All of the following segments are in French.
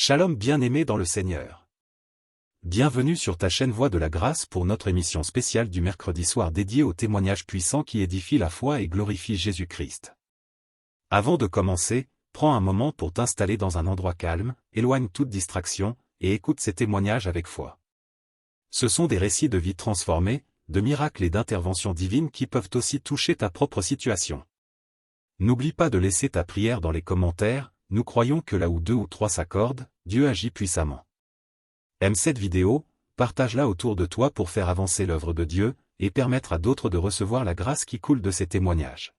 Shalom bien-aimé dans le Seigneur. Bienvenue sur ta chaîne Voix de la Grâce pour notre émission spéciale du mercredi soir dédiée aux témoignages puissants qui édifient la foi et glorifient Jésus-Christ. Avant de commencer, prends un moment pour t'installer dans un endroit calme, éloigne toute distraction, et écoute ces témoignages avec foi. Ce sont des récits de vie transformés, de miracles et d'interventions divines qui peuvent aussi toucher ta propre situation. N'oublie pas de laisser ta prière dans les commentaires, nous croyons que là où 2 ou 3 s'accordent, Dieu agit puissamment. Aime cette vidéo, partage-la autour de toi pour faire avancer l'œuvre de Dieu, et permettre à d'autres de recevoir la grâce qui coule de ces témoignages.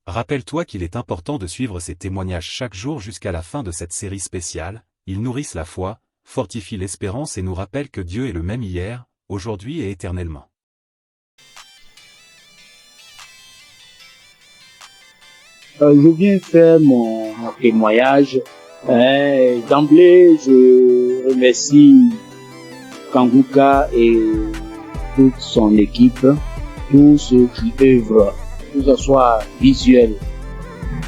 Rappelle-toi qu'il est important de suivre ces témoignages chaque jour jusqu'à la fin de cette série spéciale, ils nourrissent la foi, fortifient l'espérance et nous rappellent que Dieu est le même hier, aujourd'hui et éternellement. Je viens faire mon témoignage. D'emblée, je remercie Kanguka et toute son équipe, tous ceux qui œuvrent, que ce soit visuel.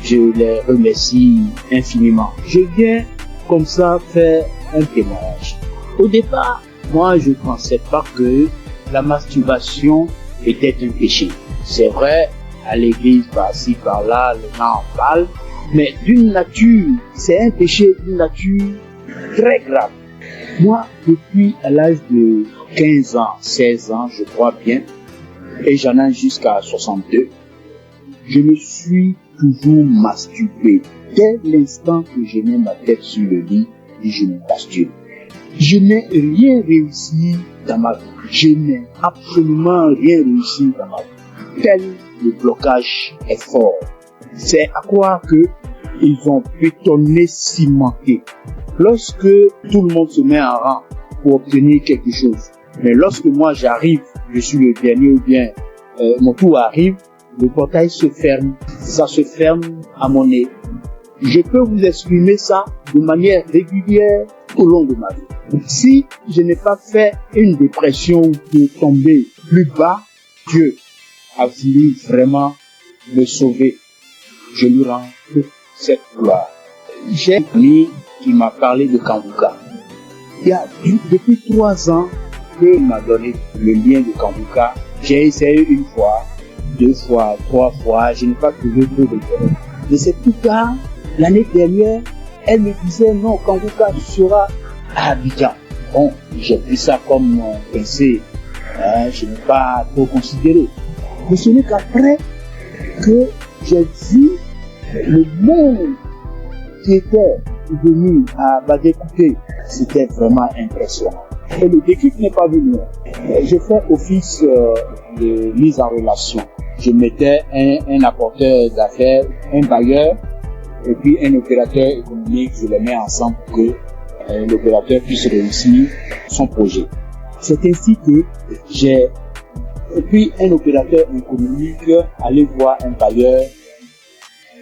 Je les remercie infiniment. Je viens comme ça faire un témoignage. Au départ, moi, je ne pensais pas que la masturbation était un péché. C'est vrai, à l'église, par-ci, par-là, les gens en parlent, mais d'une nature, c'est un péché d'une nature très grave. Moi, depuis à l'âge de 15 ans, 16 ans, je crois bien, et j'en ai jusqu'à 62, je me suis toujours masturbé. Dès l'instant que je mets ma tête sur le lit, je me masturbe. Je n'ai rien réussi dans ma vie. Je n'ai absolument rien réussi dans ma vie. Tel le blocage est fort. C'est à croire que ils ont bétonné, cimenté. Lorsque tout le monde se met en rang pour obtenir quelque chose, mais lorsque moi j'arrive, je suis le dernier ou bien mon tour arrive, le portail se ferme. Ça se ferme à mon nez. Je peux vous exprimer ça de manière régulière au long de ma vie. Si je n'ai pas fait une dépression de tomber plus bas, Dieu a voulu vraiment me sauver. Je lui rends toute cette gloire. J'ai un ami qui m'a parlé de Kanguka. Il y a depuis 3 ans qu'il m'a donné le lien de Kanguka. J'ai essayé 1 fois, 2 fois, 3 fois. Je n'ai pas trouvé trop d'intérêt. Mais c'est plus tard, l'année dernière, elle me disait non, Kanguka sera à Abidjan. Bon, j'ai pris ça comme mon pensée. Je n'ai pas trop considéré. Mais ce n'est qu'après que j'ai vu le monde qui était venu à Badékouté. C'était vraiment impressionnant. Et le déclic n'est pas venu. J'ai fait office de mise en relation. Je mettais un apporteur d'affaires, un bailleur, et puis un opérateur économique. Je les mets ensemble pour que l'opérateur puisse réussir son projet. C'est ainsi que j'ai puis un opérateur économique aller voir un bailleur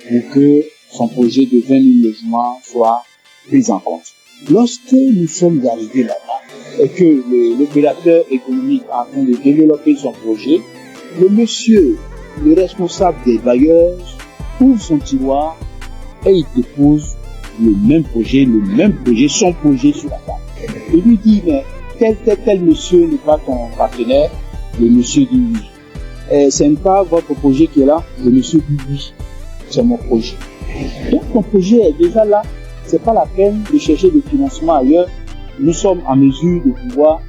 pour que son projet de 20 000 logements soit pris en compte. Lorsque nous sommes arrivés là-bas et que l'opérateur économique est en train de développer son projet, le monsieur, le responsable des bailleurs, ouvre son tiroir et il dépose le même projet, son projet sur la table. Il lui dit, mais tel monsieur n'est pas ton partenaire. Le monsieur dit oui. Ce n'est pas votre projet qui est là. Le monsieur dit oui. C'est mon projet. Donc ton projet est déjà là. C'est pas la peine de chercher des financements ailleurs. Nous sommes en mesure de pouvoir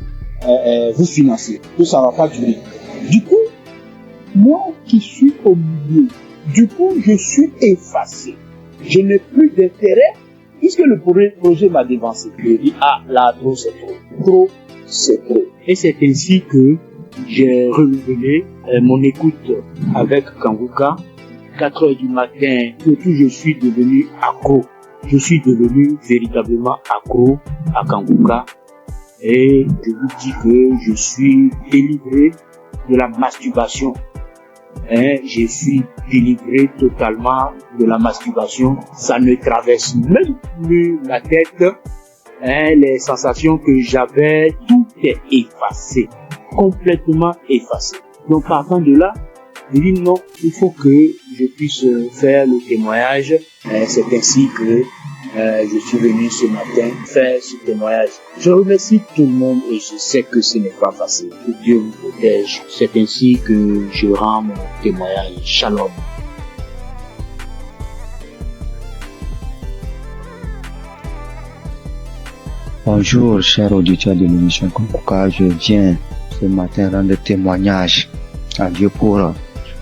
vous financer. Tout ça va pas durer. Du coup, moi qui suis au milieu, je suis effacé. Je n'ai plus d'intérêt puisque le projet m'a dévancé. Je dis là trop c'est trop. Trop c'est trop. Et c'est ainsi que j'ai renouvelé mon écoute avec Kanguka. 4 heures du matin, surtout je suis devenu accro. Je suis devenu véritablement accro à Kanguka. Et je vous dis que je suis délivré de la masturbation. Je suis délivré totalement de la masturbation. Ça ne traverse même plus la tête. Les sensations que j'avais, tout est effacé. Complètement effacé. Donc partant de là, je dis non, il faut que je puisse faire le témoignage. C'est ainsi que je suis venu ce matin faire ce témoignage. Je remercie tout le monde et je sais que ce n'est pas facile. Que Dieu vous protège. C'est ainsi que je rends mon témoignage. Shalom. Bonjour, chers auditeurs de l'émission Kongoka. Je viens ce matin rendre témoignage à Dieu pour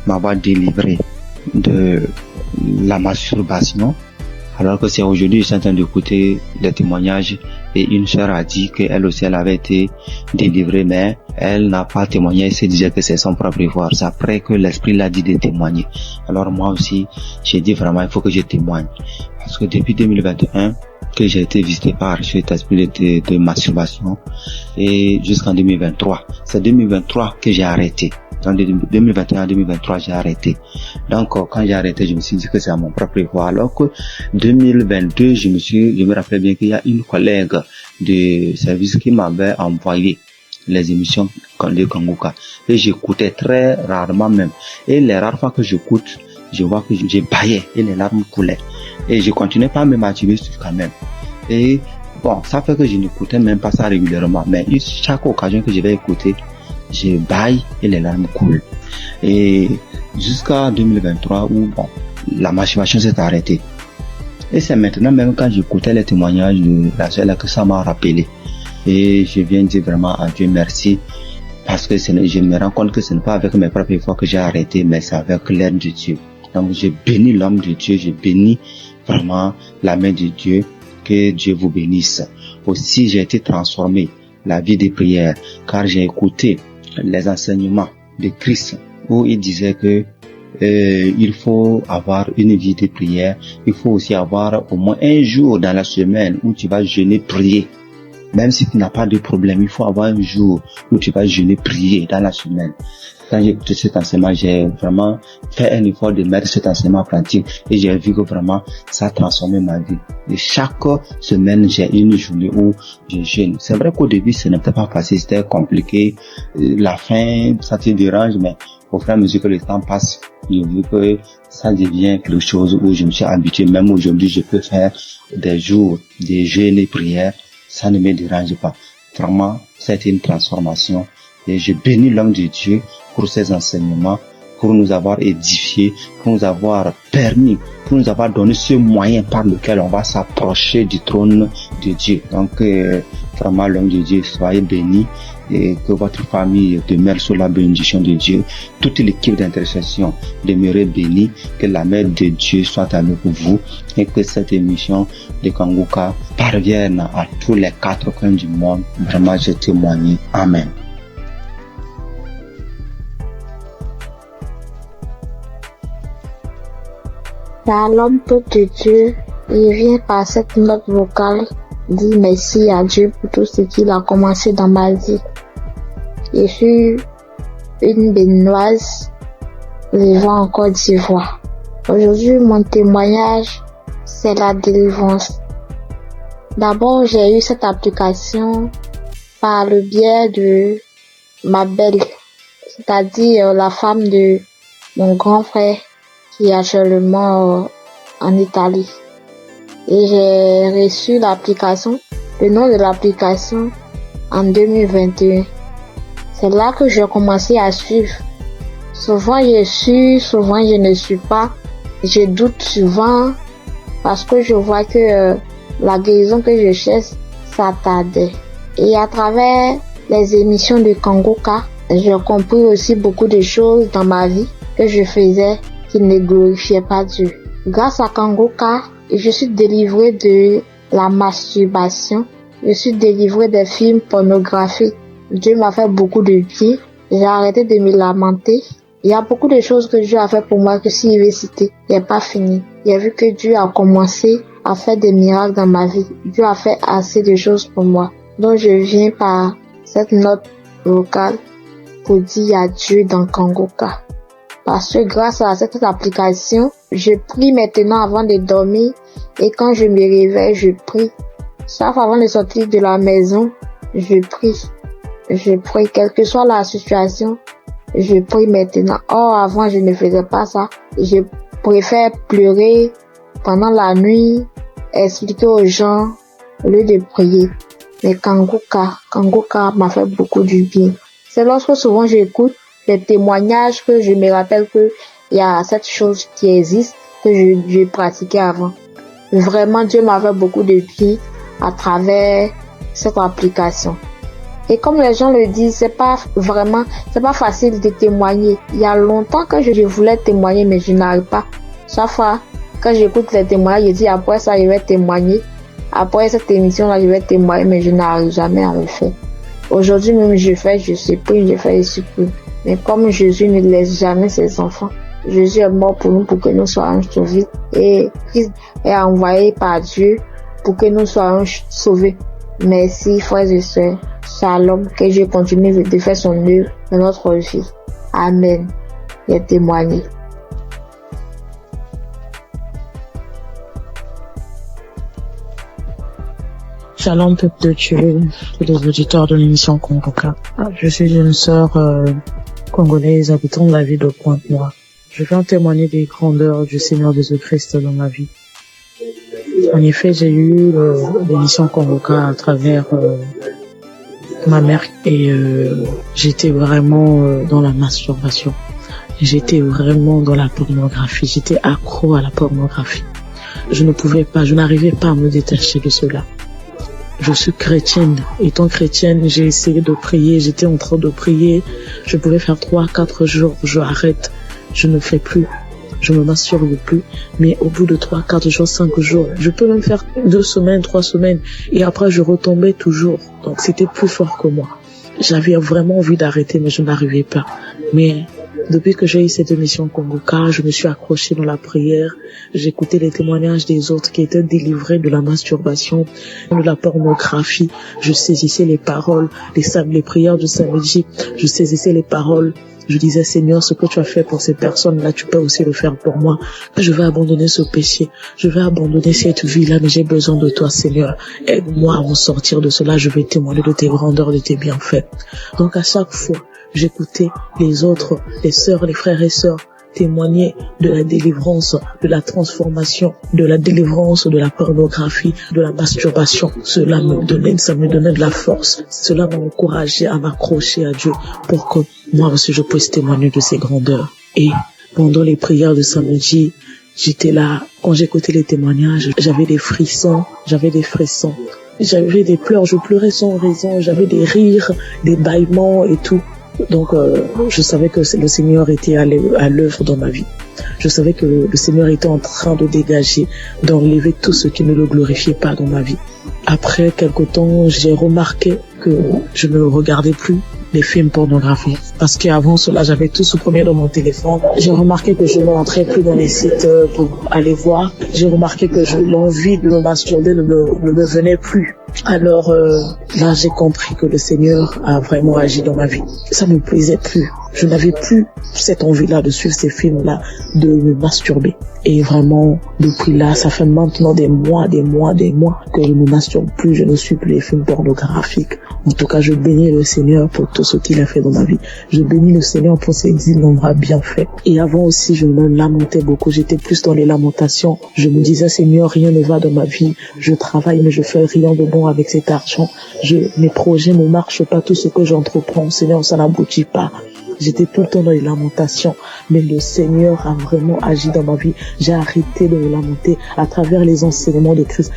m'avoir délivré de la masturbation. Alors que c'est aujourd'hui, je suis en train d'écouter les témoignages et une sœur a dit qu'elle aussi, elle avait été délivrée, mais elle n'a pas témoigné, elle se disait que c'est son propre pouvoir. C'est après que l'Esprit l'a dit de témoigner. Alors moi aussi, j'ai dit vraiment, il faut que je témoigne. Parce que depuis 2021, que j'ai été visité par cet esprit de masturbation et jusqu'en 2023. C'est 2023 que j'ai arrêté. En 2021 2023, j'ai arrêté. Donc, quand j'ai arrêté, je me suis dit que c'est à mon propre pouvoir. Alors que 2022, je me rappelais bien qu'il y a une collègue de service qui m'avait envoyé les émissions de Kongoka. Et j'écoutais très rarement même. Et les rares fois que j'écoute, je vois que j'ai baillé et les larmes coulaient. Et je continuais pas à me masturber quand même. Et bon, ça fait que je n'écoutais même pas ça régulièrement. Mais chaque occasion que je vais écouter, je baille et les larmes coulent. Et jusqu'à 2023 où bon, la masturbation s'est arrêtée. Et c'est maintenant même quand j'écoutais les témoignages de la sœur que ça m'a rappelé. Et je viens dire vraiment à Dieu merci. Parce que je me rends compte que ce n'est pas avec mes propres efforts que j'ai arrêté, mais c'est avec l'aide de Dieu. Donc je bénis l'homme de Dieu, je bénis vraiment la main de Dieu. Que Dieu vous bénisse. Aussi, j'ai été transformé la vie des prières, car j'ai écouté les enseignements de Christ où il disait que il faut avoir une vie de prière. Il faut aussi avoir au moins un jour dans la semaine où tu vas jeûner, prier. Même si tu n'as pas de problème, il faut avoir un jour où tu vas jeûner, prier dans la semaine. Quand j'ai écouté cet enseignement, j'ai vraiment fait un effort de mettre cet enseignement en pratique et j'ai vu que vraiment ça a transformé ma vie. Et chaque semaine, j'ai une journée où je jeûne. C'est vrai qu'au début, ce n'était pas facile, c'était compliqué. La faim, ça te dérange, mais au fur et à mesure que le temps passe, j'ai vu que ça devient quelque chose où je me suis habitué. Même aujourd'hui, je peux faire des jours de jeûne et prière. Ça ne me dérange pas. Vraiment, c'était une transformation. Et je bénis l'homme de Dieu pour ses enseignements, pour nous avoir édifiés, pour nous avoir permis, pour nous avoir donné ce moyen par lequel on va s'approcher du trône de Dieu. Donc, vraiment, l'homme de Dieu, soyez bénis et que votre famille demeure sous la bénédiction de Dieu. Toute l'équipe d'intercession demeure bénie, que la main de Dieu soit avec vous et que cette émission de Kongoka parvienne à tous les 4 coins du monde. Vraiment, je témoigne. Amen. L'homme de Dieu, il vient par cette note vocale dire merci à Dieu pour tout ce qu'il a commencé dans ma vie. Je suis une Béninoise vivant en Côte d'Ivoire. Aujourd'hui, mon témoignage, c'est la délivrance. D'abord, j'ai eu cette application par le biais de ma belle, c'est-à-dire la femme de mon grand frère qui est actuellement en Italie. Et j'ai reçu l'application, le nom de l'application en 2021. C'est là que j'ai commencé à suivre. Souvent je suis, souvent je ne suis pas. Je doute souvent parce que je vois que la guérison que je cherche, ça tardait. Et à travers les émissions de Kongoka, j'ai compris aussi beaucoup de choses dans ma vie que je faisais qui ne glorifiaient pas Dieu. Grâce à Kongoka, je suis délivrée de la masturbation. Je suis délivrée des films pornographiques. Dieu m'a fait beaucoup de bien. J'ai arrêté de me lamenter. Il y a beaucoup de choses que Dieu a fait pour moi que si je vais citer, il n'est pas fini. J'ai vu que Dieu a commencé à faire des miracles dans ma vie. Dieu a fait assez de choses pour moi. Donc je viens par cette note vocale pour dire adieu dans Kongoka. Parce que grâce à cette application, je prie maintenant avant de dormir et quand je me réveille, je prie. Sauf avant de sortir de la maison, je prie. Je prie, quelle que soit la situation, je prie maintenant. Or, avant, je ne faisais pas ça. Je préfère pleurer pendant la nuit, expliquer aux gens au lieu de prier. Mais Kanguka m'a fait beaucoup du bien. C'est lorsque souvent j'écoute les témoignages que je me rappelle que il y a cette chose qui existe que je pratiquais avant. Vraiment, Dieu m'a fait beaucoup de bien à travers cette application. Et comme les gens le disent, c'est pas facile de témoigner. Il y a longtemps que je voulais témoigner, mais je n'arrive pas. Chaque fois, quand j'écoute les témoignages, je dis après ça, je vais témoigner. Après cette émission-là, je vais témoigner, mais je n'arrive jamais à le faire. Aujourd'hui même, je supprime. Mais comme Jésus ne laisse jamais ses enfants, Jésus est mort pour nous, pour que nous soyons sauvés. Et Christ est envoyé par Dieu pour que nous soyons sauvés. Merci, frères et sœurs. Shalom, que Dieu continue de faire son œuvre dans notre vie. Amen. Et témoigner. Shalom, peuple de Dieu, tous les auditeurs de l'émission Convoca. Je suis une sœur congolaise habitant de la ville de Pointe-Noire. Je viens témoigner des grandeurs du Seigneur Jésus-Christ dans ma vie. En effet, j'ai eu l'émission Convoca à travers ma mère et j'étais vraiment dans la masturbation. J'étais vraiment dans la pornographie. J'étais accro à la pornographie. Je n'arrivais pas à me détacher de cela. Je suis chrétienne. Étant chrétienne, j'ai essayé de prier. J'étais en train de prier. Je pouvais faire 3-4 jours. Je arrête. Je ne fais plus. Je me masturbe plus. Mais au bout de 3-4 jours, 5 jours, je peux même faire 2 semaines, 3 semaines. Et après, je retombais toujours. Donc, c'était plus fort que moi. J'avais vraiment envie d'arrêter, mais je n'arrivais pas. Mais depuis que j'ai eu cette émission Convoca, je me suis accrochée dans la prière. J'écoutais les témoignages des autres qui étaient délivrés de la masturbation, de la pornographie. Je saisissais les paroles, les prières du samedi. Je saisissais les paroles. Je disais, Seigneur, ce que tu as fait pour ces personnes-là, tu peux aussi le faire pour moi. Je vais abandonner ce péché. Je vais abandonner cette vie-là, mais j'ai besoin de toi, Seigneur. Aide-moi à m'en sortir de cela. Je vais témoigner de tes grandeurs, de tes bienfaits. Donc, à chaque fois, j'écoutais les autres, les sœurs, les frères et sœurs, témoigner de la délivrance, de la transformation, de la délivrance de la pornographie, de la masturbation. Ça me donnait de la force. Cela m'a encouragé à m'accrocher à Dieu pour que moi aussi je puisse témoigner de ses grandeurs. Et pendant les prières de samedi, j'étais là. Quand j'écoutais les témoignages, j'avais des frissons. J'avais des pleurs, je pleurais sans raison. J'avais des rires, des bâillements et tout. Donc, je savais que le Seigneur était à l'œuvre dans ma vie. Je savais que le Seigneur était en train de dégager, d'enlever tout ce qui ne le glorifiait pas dans ma vie. Après quelque temps, j'ai remarqué que je ne regardais plus les films pornographiques. Parce qu'avant cela, j'avais tout supprimé dans mon téléphone. J'ai remarqué que je ne rentrais plus dans les sites pour aller voir. J'ai remarqué que l'envie de me masturber ne me venait plus. Alors là, j'ai compris que le Seigneur a vraiment agi dans ma vie. Ça ne me plaisait plus. Je n'avais plus cette envie-là de suivre ces films-là, de me masturber. Et vraiment, depuis là, ça fait maintenant des mois que je ne masturbe plus, je ne suis plus les films pornographiques. En tout cas, je bénis le Seigneur pour tout ce qu'il a fait dans ma vie. Je bénis le Seigneur pour ses innombrables bienfaits. Et avant aussi, je me lamentais beaucoup. J'étais plus dans les lamentations. Je me disais, Seigneur, rien ne va dans ma vie. Je travaille, mais je fais rien de bon avec cet argent. Mes projets ne marchent pas. Tout ce que j'entreprends, Seigneur, ça n'aboutit pas. J'étais tout le temps dans les lamentations, mais le Seigneur a vraiment agi dans ma vie. J'ai arrêté de me lamenter à travers les enseignements de Christ.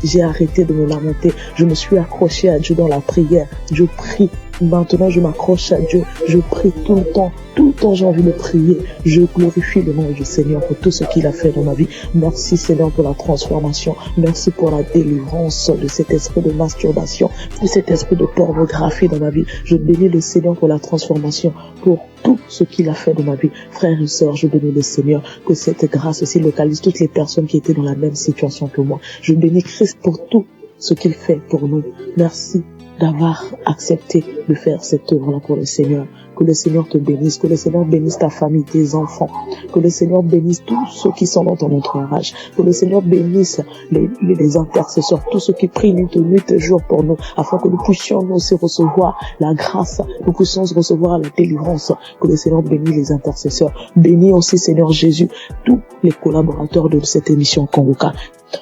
J'ai arrêté de me lamenter. Je me suis accroché à Dieu dans la prière. Je prie. Maintenant, je m'accroche à Dieu. Je prie tout le temps. Tout le temps, j'ai envie de prier. Je glorifie le nom du Seigneur pour tout ce qu'il a fait dans ma vie. Merci, Seigneur, pour la transformation. Merci pour la délivrance de cet esprit de masturbation, de cet esprit de pornographie dans ma vie. Je bénis le Seigneur pour la transformation, pour tout ce qu'il a fait dans ma vie. Frères et sœurs, je bénis le Seigneur, que cette grâce aussi localise toutes les personnes qui étaient dans la même situation que moi. Je bénis Christ pour tout ce qu'il fait pour nous. Merci d'avoir accepté de faire cette œuvre-là pour le Seigneur. Que le Seigneur te bénisse, que le Seigneur bénisse ta famille, tes enfants, que le Seigneur bénisse tous ceux qui sont dans ton entourage, que le Seigneur bénisse les intercesseurs, tous ceux qui prient nuit et jour pour nous, afin que nous puissions nous aussi recevoir la grâce, nous puissions recevoir la délivrance, que le Seigneur bénisse les intercesseurs. Bénis aussi, Seigneur Jésus, tous les collaborateurs de cette émission Convoca,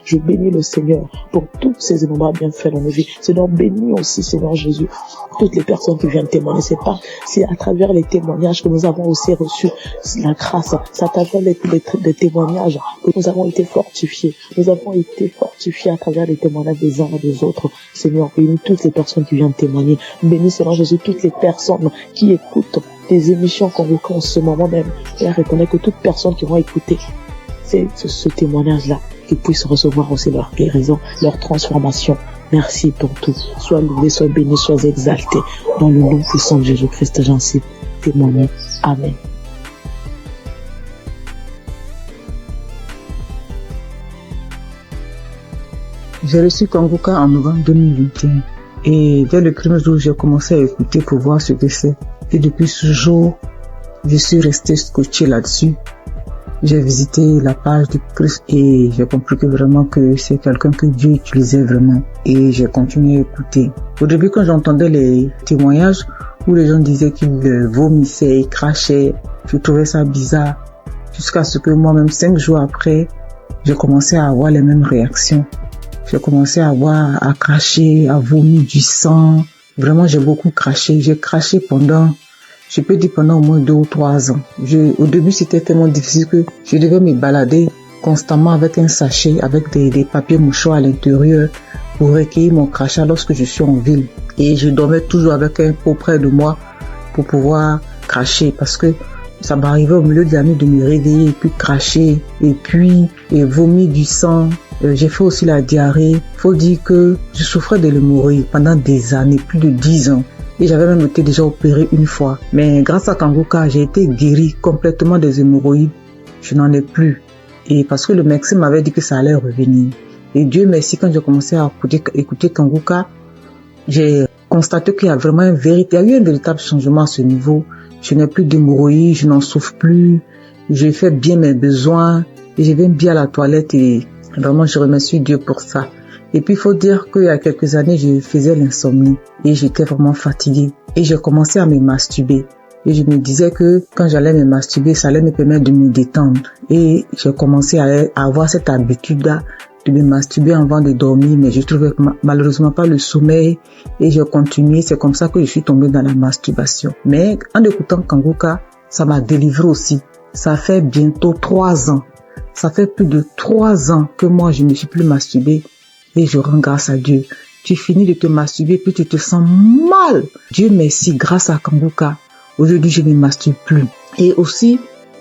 Je bénis le Seigneur pour tous ces innombrables bienfaits dans nos vies. Seigneur, bénis aussi, Seigneur Jésus, toutes les personnes qui viennent témoigner. C'est à travers les témoignages que nous avons aussi reçu la grâce. C'est à travers les témoignages que nous avons été fortifiés. Nous avons été fortifiés à travers les témoignages des uns et des autres. Seigneur, bénis toutes les personnes qui viennent témoigner. Bénis, Seigneur Jésus, toutes les personnes qui écoutent des émissions convoquées en ce moment même. Père, reconnais que toutes personnes qui vont écouter ce témoignage-là, qu'ils puissent recevoir aussi leur guérison, leur transformation. Merci pour tout. Sois loué, sois béni, sois exalté. Dans le nom puissant de Jésus-Christ, j'ainsiste témoigner. Amen. J'ai reçu Kanguka en novembre 2021 et dès le premier jour, j'ai commencé à écouter pour voir ce que c'est. Et depuis ce jour, je suis resté scotché là-dessus. J'ai visité la page du Christ et j'ai compris que vraiment que c'est quelqu'un que Dieu utilisait vraiment. Et j'ai continué à écouter. Au début, quand j'entendais les témoignages où les gens disaient qu'ils vomissaient, ils crachaient, je trouvais ça bizarre. Jusqu'à ce que moi-même, 5 jours après, j'ai commencé à avoir les mêmes réactions. J'ai commencé à cracher, à vomir du sang. Vraiment, j'ai beaucoup craché. J'ai craché pendant au moins 2 ou 3 ans. Au début, c'était tellement difficile que je devais me balader constamment avec un sachet, avec des papiers mouchoirs à l'intérieur pour recueillir mon crachat lorsque je suis en ville. Et je dormais toujours avec un pot près de moi pour pouvoir cracher parce que ça m'arrivait au milieu de la nuit de me réveiller et puis cracher et puis vomir du sang. J'ai fait aussi la diarrhée. Faut dire que je souffrais de l'hémorroïde pendant des années, plus de 10 ans. Et j'avais même été déjà opéré une fois. Mais grâce à Kanguka, j'ai été guéri complètement des hémorroïdes. Je n'en ai plus. Et parce que le médecin m'avait dit que ça allait revenir. Et Dieu merci, quand j'ai commencé à écouter Kanguka, j'ai constaté qu'il y a vraiment il y a eu un véritable changement à ce niveau. Je n'ai plus d'hémorroïdes, je n'en souffre plus. Je fais bien mes besoins. Et je vais bien à la toilette et vraiment je remercie Dieu pour ça. Et puis il faut dire qu'il y a quelques années, je faisais l'insomnie et j'étais vraiment fatiguée. Et j'ai commencé à me masturber. Et je me disais que quand j'allais me masturber, ça allait me permettre de me détendre. Et j'ai commencé à avoir cette habitude-là de me masturber avant de dormir, mais je trouvais malheureusement pas le sommeil et j'ai continué. C'est comme ça que je suis tombée dans la masturbation. Mais en écoutant Kanguka, ça m'a délivré aussi. Ça fait bientôt 3 ans. Ça fait plus de 3 ans que moi je ne me suis plus masturbée et je rends grâce à Dieu. Tu finis de te masturber puis tu te sens mal. Dieu merci, grâce à Kanguka, aujourd'hui je ne me masturbe plus. Et aussi,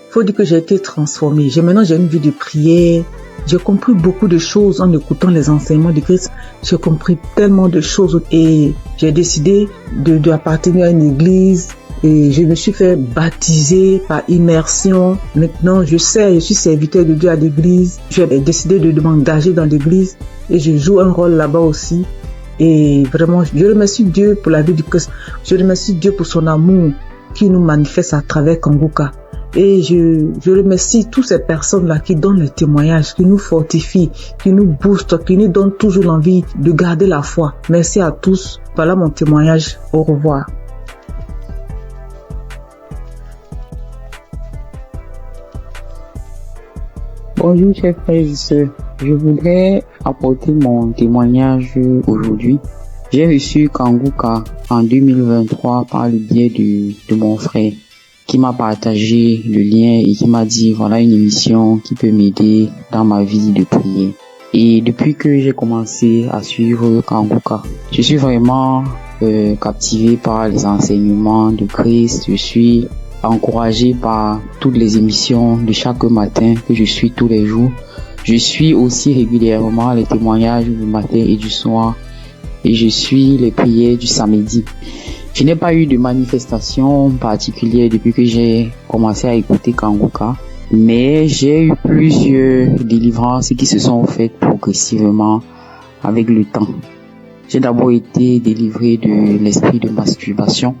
faut dire que j'ai été transformée. Maintenant j'ai une vie de prière. J'ai compris beaucoup de choses en écoutant les enseignements de Christ. J'ai compris tellement de choses et j'ai décidé d'appartenir à une église. Et je me suis fait baptiser par immersion. Maintenant, je suis serviteur de Dieu à l'église. J'ai décidé de m'engager dans l'église et je joue un rôle là-bas aussi. Et vraiment, je remercie Dieu pour la vie du Christ. Je remercie Dieu pour son amour qui nous manifeste à travers Kanguka. Et je remercie toutes ces personnes-là qui donnent le témoignage, qui nous fortifient, qui nous boostent, qui nous donnent toujours l'envie de garder la foi. Merci à tous. Voilà mon témoignage. Au revoir. Bonjour chers frères et sœurs, je voudrais apporter mon témoignage aujourd'hui. J'ai reçu Kanguka en 2023 par le biais de mon frère qui m'a partagé le lien et qui m'a dit voilà une émission qui peut m'aider dans ma vie de prière. Et depuis que j'ai commencé à suivre Kanguka, je suis vraiment captivé par les enseignements de Christ. Je suis encouragé par toutes les émissions de chaque matin que je suis tous les jours. Je suis aussi régulièrement les témoignages du matin et du soir et je suis les prières du samedi. Je n'ai pas eu de manifestation particulière depuis que j'ai commencé à écouter Kanguka, mais j'ai eu plusieurs délivrances qui se sont faites progressivement avec le temps. J'ai d'abord été délivré de l'esprit de masturbation.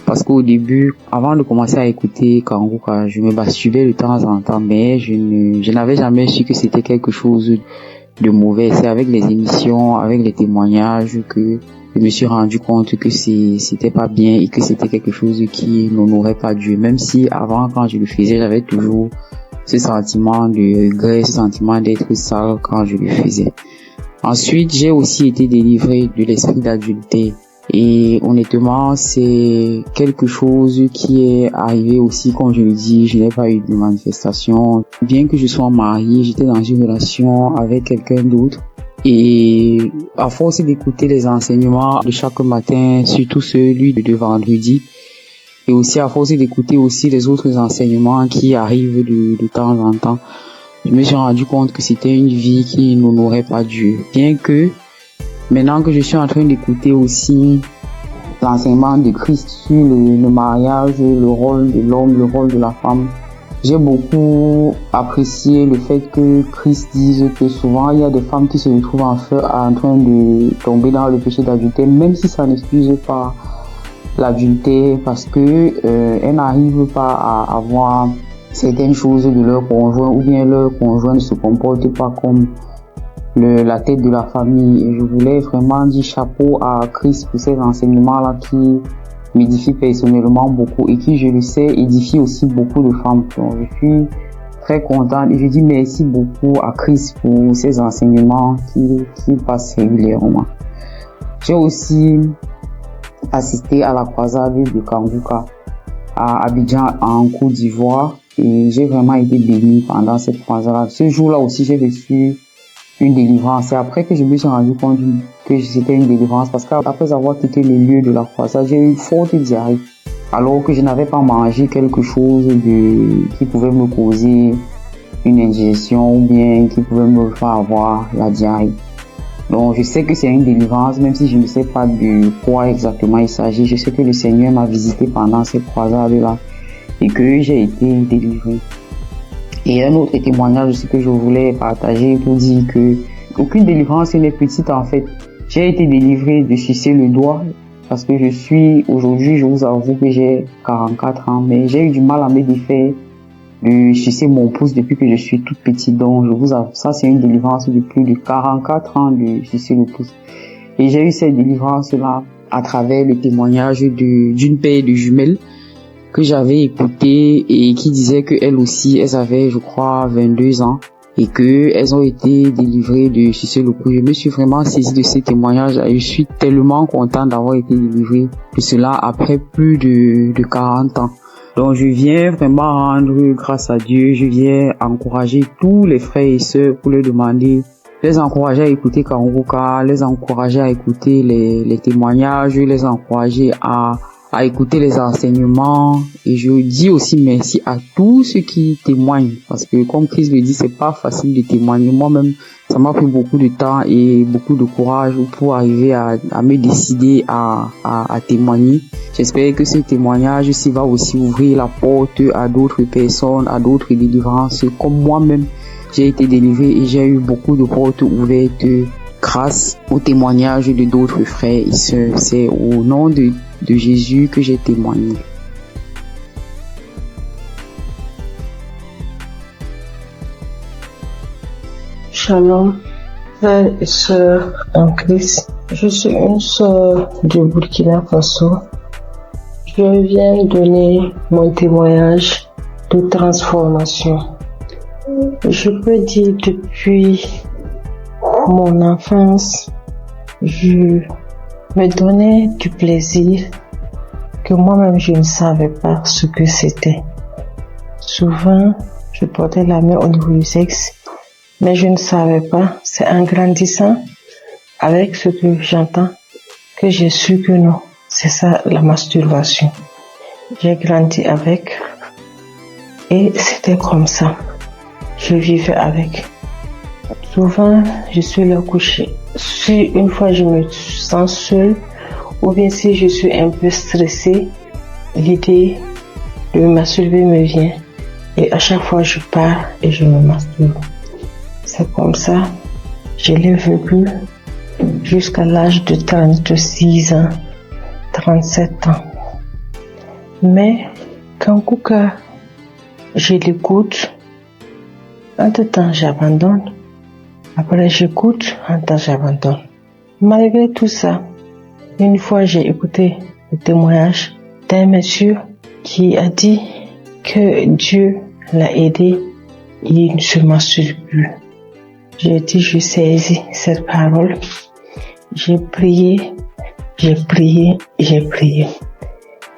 Parce qu'au début, avant de commencer à écouter Kanguka, je me masturbais de temps en temps, mais je n'avais jamais su que c'était quelque chose de mauvais. C'est avec les émissions, avec les témoignages que je me suis rendu compte que c'était pas bien et que c'était quelque chose qui n'honorait pas Dieu. Même si avant, quand je le faisais, j'avais toujours ce sentiment de regret, ce sentiment d'être sale quand je le faisais. Ensuite, j'ai aussi été délivré de l'esprit d'adultère. Et honnêtement, c'est quelque chose qui est arrivé aussi, comme je le dis, je n'ai pas eu de manifestation. Bien que je sois mariée, j'étais dans une relation avec quelqu'un d'autre. Et à force d'écouter les enseignements de chaque matin, surtout celui de vendredi, et aussi à force d'écouter aussi les autres enseignements qui arrivent de temps en temps, je me suis rendu compte que c'était une vie qui n'honorait pas Dieu. Bien que maintenant que je suis en train d'écouter aussi l'enseignement de Christ sur le mariage, le rôle de l'homme, le rôle de la femme, j'ai beaucoup apprécié le fait que Christ dise que souvent il y a des femmes qui se retrouvent en train de tomber dans le péché d'adultère, même si ça n'excuse pas l'adultère, parce que elles n'arrivent pas à avoir certaines choses de leur conjoint, ou bien leur conjoint ne se comporte pas comme la tête de la famille. Et je voulais vraiment dire chapeau à Christ pour ces enseignements-là qui m'édifient personnellement beaucoup et qui, je le sais, édifient aussi beaucoup de femmes. Donc, je suis très contente et je dis merci beaucoup à Christ pour ces enseignements qui passent régulièrement. J'ai aussi assisté à la croisade de Kangouka à Abidjan en Côte d'Ivoire et j'ai vraiment été bénie pendant cette croisade. Ce jour-là aussi, j'ai reçu une délivrance. C'est après que je me suis rendu compte que c'était une délivrance, parce qu'après avoir quitté le lieu de la croisade, j'ai eu une forte diarrhée, alors que je n'avais pas mangé quelque chose qui pouvait me causer une indigestion ou bien qui pouvait me faire avoir la diarrhée. Donc je sais que c'est une délivrance, même si je ne sais pas de quoi exactement il s'agit. Je sais que le Seigneur m'a visité pendant cette croisade-là et que j'ai été délivré. Et un autre témoignage aussi que je voulais partager pour dire que aucune délivrance n'est petite en fait. J'ai été délivré de sucer le doigt parce que aujourd'hui, je vous avoue que j'ai 44 ans, mais j'ai eu du mal à me défaire de sucer mon pouce depuis que je suis toute petite. Donc je vous avoue, ça c'est une délivrance de plus de 44 ans de sucer le pouce. Et j'ai eu cette délivrance-là à travers le témoignage d'une paire de jumelles que j'avais écouté et qui disait que elles aussi, elles avaient, je crois, 22 ans et que elles ont été délivrées de sucer le pouce. Je me suis vraiment saisie de ces témoignages et je suis tellement contente d'avoir été délivrée de cela après plus de 40 ans. Donc je viens vraiment rendre grâce à Dieu, je viens encourager tous les frères et sœurs pour leur demander, les encourager à écouter Kangouka, les encourager à écouter les témoignages, les encourager à écouter les enseignements. Et je dis aussi merci à tous ceux qui témoignent, parce que comme Christ le dit, c'est pas facile de témoigner. Moi-même, ça m'a pris beaucoup de temps et beaucoup de courage pour arriver à me décider à témoigner. J'espère que ce témoignage aussi va aussi ouvrir la porte à d'autres personnes, à d'autres délivrances, comme moi-même j'ai été délivré et j'ai eu beaucoup de portes ouvertes grâce au témoignage de d'autres frères et sœurs. C'est au nom de Jésus que j'ai témoigné. Shalom, frères et sœurs en Christ. Je suis une sœur du Burkina Faso. Je viens donner mon témoignage de transformation. Je peux dire depuis mon enfance, je me donnais du plaisir que moi-même je ne savais pas ce que c'était. Souvent, je portais la main au niveau du sexe, mais je ne savais pas. C'est en grandissant avec ce que j'entends que j'ai su que non, c'est ça la masturbation. J'ai grandi avec et c'était comme ça. Je vivais avec. Souvent, je suis là couchée. Si une fois je me sens seule, ou bien si je suis un peu stressée, l'idée de me masturber me vient. Et à chaque fois, je pars et je me masturbe. C'est comme ça, je l'ai vécu jusqu'à l'âge de 36 ans, 37 ans. Mais quand Kouka, je l'écoute, entre-temps j'abandonne. Après j'écoute, entre-temps j'abandonne. Malgré tout ça, une fois j'ai écouté le témoignage d'un monsieur qui a dit que Dieu l'a aidé il ne se masturbe plus. J'ai dit, je saisis cette parole. J'ai prié.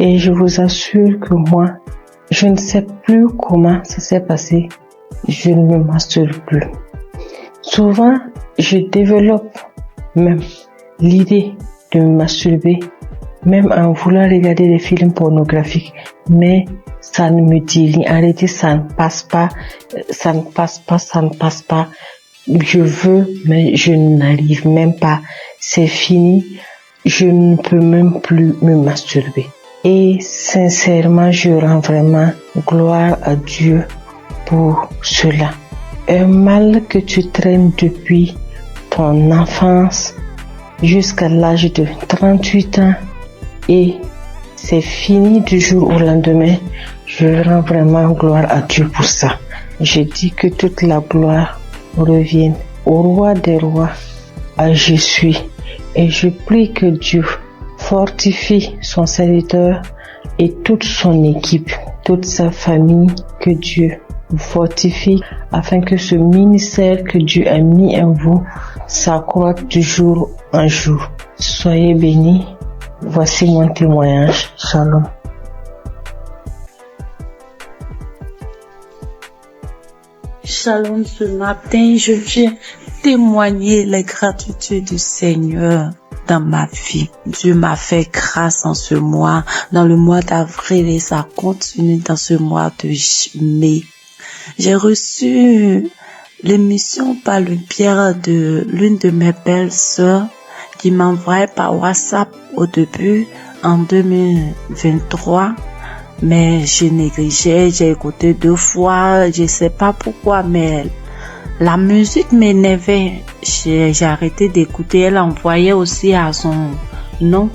Et je vous assure que moi, je ne sais plus comment ça s'est passé. Je ne me masturbe plus. Souvent, je développe même l'idée de me masturber, même en voulant regarder des films pornographiques. Mais ça ne me dit rien. En réalité, ça ne passe pas. Je veux, mais je n'arrive même pas. C'est fini. Je ne peux même plus me masturber. Et sincèrement, je rends vraiment gloire à Dieu pour cela. Un mal que tu traînes depuis ton enfance jusqu'à l'âge de 38 ans et c'est fini du jour au lendemain. Je rends vraiment gloire à Dieu pour ça. Je dis que toute la gloire revienne au roi des rois, à Jésus. Et je prie que Dieu fortifie son serviteur et toute son équipe, toute sa famille, que Dieu vous fortifie afin que ce ministère que Dieu a mis en vous s'accroisse de jour en jour. Soyez bénis. Voici mon témoignage. Shalom. Shalom, ce matin, je viens témoigner les gratitudes du Seigneur dans ma vie. Dieu m'a fait grâce en ce mois, dans le mois d'avril, et ça continue dans ce mois de mai. J'ai reçu l'émission par le biais de l'une de mes belles sœurs qui m'envoyait par WhatsApp au début en 2023. Mais je négligeais, j'ai écouté 2 fois, je sais pas pourquoi, mais la musique m'énervait. J'ai arrêté d'écouter. Elle envoyait aussi à son oncle.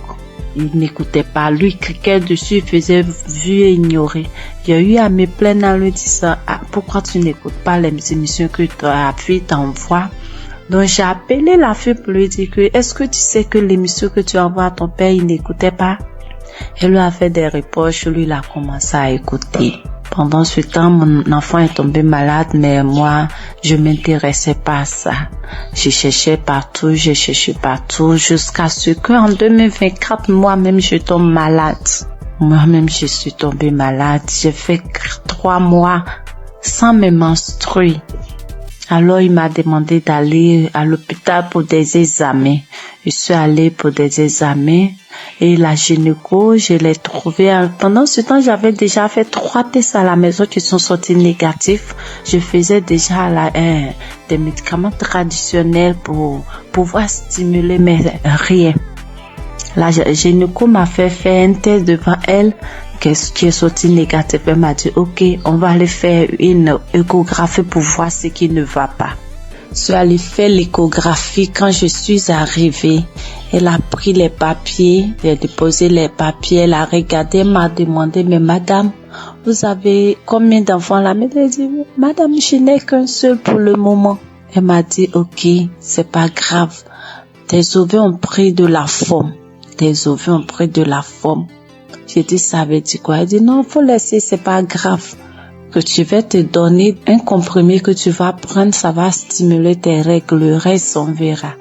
Il n'écoutait pas. Lui, cliquait dessus, il faisait vu et ignorer. J'ai eu à me plaindre en lui disant, pourquoi tu n'écoutes pas les émissions que ta fille t'envoie? Donc, j'ai appelé la fille pour lui dire que, est-ce que tu sais que l'émission que tu envoies à ton père, il n'écoutait pas? Elle lui a fait des reproches, lui, il a commencé à écouter. Pendant ce temps, mon enfant est tombé malade, mais moi, je m'intéressais pas à ça. J'ai cherché partout, jusqu'à ce qu'en 2024, moi-même, je tombe malade. Moi-même, je suis tombée malade. J'ai fait 3 mois sans me menstruer. Alors, il m'a demandé d'aller à l'hôpital pour des examens. Je suis allée pour des examens et la gynéco, je l'ai trouvée. Pendant ce temps, j'avais déjà fait 3 tests à la maison qui sont sortis négatifs. Je faisais déjà des médicaments traditionnels pour pouvoir stimuler, mais rien. La gynéco m'a fait faire un test devant elle qui est sorti négatif. Elle m'a dit, ok, on va aller faire une échographie pour voir ce qui ne va pas. Je suis allée faire l'échographie. Quand je suis arrivée, elle a pris les papiers, elle a déposé les papiers, elle a regardé, elle m'a demandé, mais madame, vous avez combien d'enfants là? Elle a dit, madame, je n'ai qu'un seul pour le moment. Elle m'a dit, ok, c'est pas grave. Tes ovaires ont pris de la forme. J'ai dit, ça veut dire quoi? Elle dit, non, faut laisser, c'est pas grave. Que tu vas te donner un comprimé que tu vas prendre, ça va stimuler tes règles, le reste on verra.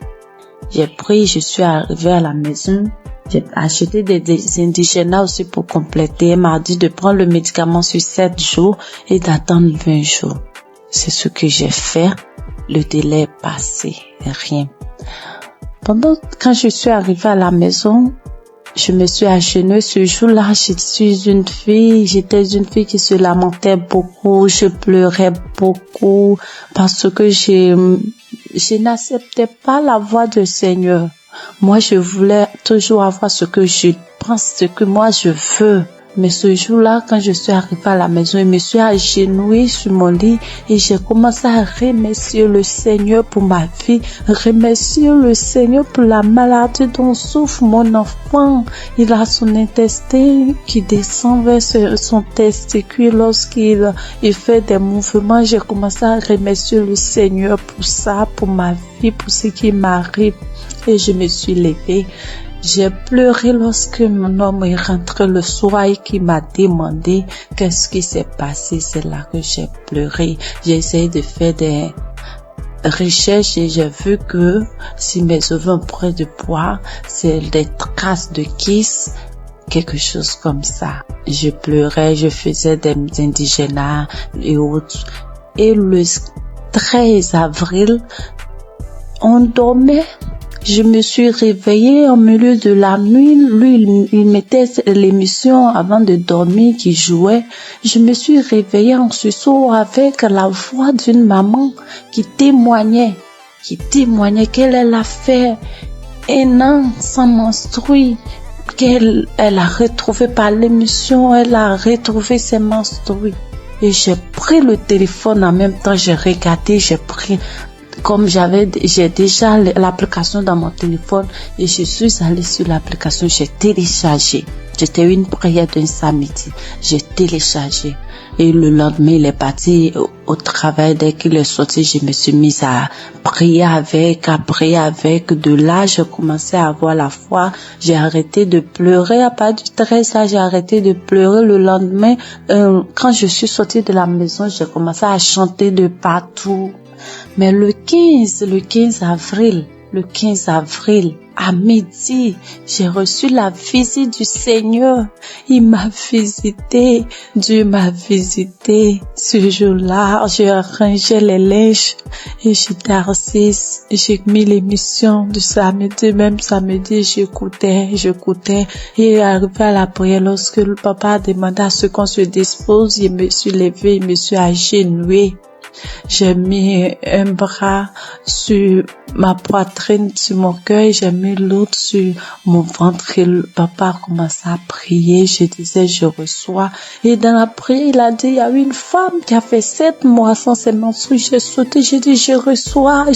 J'ai pris, je suis arrivée à la maison, j'ai acheté des indigènes aussi pour compléter. Elle m'a dit de prendre le médicament sur 7 jours et d'attendre 20 jours. C'est ce que j'ai fait. Le délai est passé, rien. Quand je suis arrivée à la maison, je me suis agenouillée ce jour-là. J'étais une fille qui se lamentait beaucoup. Je pleurais beaucoup parce que je n'acceptais pas la voix du Seigneur. Moi, je voulais toujours avoir ce que je pense, ce que moi je veux. Mais ce jour-là, quand je suis arrivée à la maison, je me suis agenouillée sur mon lit et j'ai commencé à remercier le Seigneur pour ma vie, remercier le Seigneur pour la maladie dont souffre mon enfant. Il a son intestin qui descend vers son testicule lorsqu'il fait des mouvements. J'ai commencé à remercier le Seigneur pour ça, pour ma vie. vie pour ce qui m'arrive. Et je me suis levée. J'ai pleuré lorsque mon homme est rentré le soir et qui m'a demandé qu'est-ce qui s'est passé. C'est là que j'ai pleuré. J'ai essayé de faire des recherches et j'ai vu que si mes œufs ont pris de poids, c'est des traces de kiss, quelque chose comme ça. Je pleurais, je faisais des indigénats et autres. Et le 13 avril, on dormait. Je me suis réveillée au milieu de la nuit. Lui, il mettait l'émission avant de dormir qui jouait. Je me suis réveillée en sursaut avec la voix d'une maman qui témoignait qu'elle a fait un an sans menstruer, qu'elle a retrouvé par l'émission, elle a retrouvé ses menstrues. Et j'ai pris le téléphone en même temps, j'ai regardé, j'ai pris... Comme j'ai déjà l'application dans mon téléphone et je suis allée sur l'application, j'ai téléchargé. C'était une prière d'un samedi. J'ai téléchargé. Et le lendemain, il est parti au travail. Dès qu'il est sorti, je me suis mise à prier avec. De là, j'ai commencé à avoir la foi. J'ai arrêté de pleurer. À partir du 13, là, j'ai arrêté de pleurer. Le lendemain, quand je suis sortie de la maison, j'ai commencé à chanter de partout. Mais le 15 avril, à midi, j'ai reçu la visite du Seigneur. Il m'a visité, Dieu m'a visité. Ce jour-là, j'ai rangé les linges et j'étais assise. J'ai mis l'émission du samedi, même samedi, j'écoutais. Et arrivé à la prière, lorsque le papa a demandé à ce qu'on se dispose, je me suis levée, je me suis agenouillée. J'ai mis un bras sur ma poitrine, sur mon cœur, j'ai mis l'autre sur mon ventre et le papa a commencé à prier. Je disais, je reçois. Et dans la prière, il a dit, il y a une femme qui a fait 7 mois sans ses menstrues. J'ai sauté, j'ai dit, je reçois.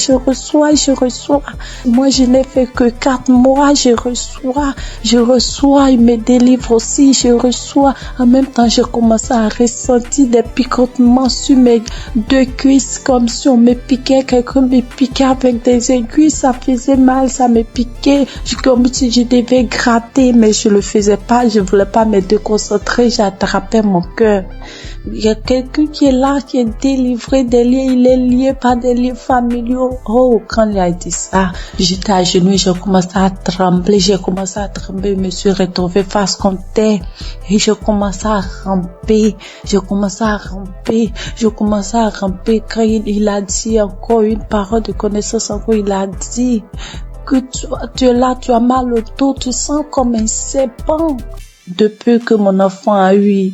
Moi, je n'ai fait que 4 mois, je reçois. Il me délivre aussi, je reçois. En même temps, j'ai commencé à ressentir des picotements sur mes 2 cuisses, comme si on me piquait, quelqu'un me piquait avec des aiguilles, ça faisait mal, ça me piquait, comme si je devais gratter, mais je le faisais pas, je voulais pas me déconcentrer, j'attrapais mon cœur. Il y a quelqu'un qui est là, qui est délivré des liens, il est lié par des liens familiaux. Oh, quand il a dit ça, j'étais à genoux, j'ai commencé à trembler, je me suis retrouvée face contre terre et je commençais à ramper, quand il a dit encore une parole de connaissance, il a dit que tu es là, tu as mal au dos, tu sens comme un serpent. Depuis que mon enfant a eu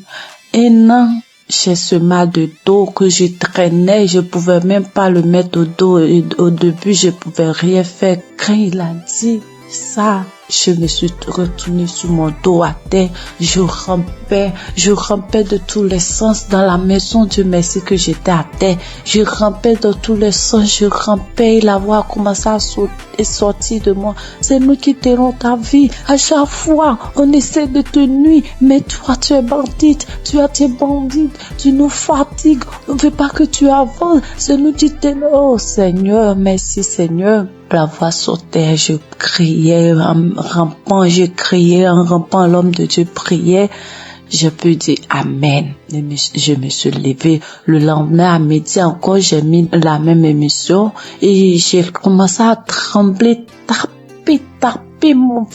1 an, j'ai ce mal de dos que je traînais, je pouvais même pas le mettre au dos et au début je pouvais rien faire. Quand il a dit ça, je me suis retournée sur mon dos à terre, je rampais de tous les sens dans la maison. Dieu merci que j'étais à terre, je rampais dans tous les sens, et la voix a commencé à sortir de moi. C'est nous qui tenons ta vie. À chaque fois, on essaie de te nuire, mais toi, tu es bandite, tu nous fatigues, on ne veut pas que tu avances, c'est nous qui tenons. Oh Seigneur, merci Seigneur. La voix sautait, je criais en rampant, l'homme de Dieu priait. Je peux dire Amen. Je me suis levée. Le lendemain à midi encore, j'ai mis la même émission et j'ai commencé à trembler, taper mon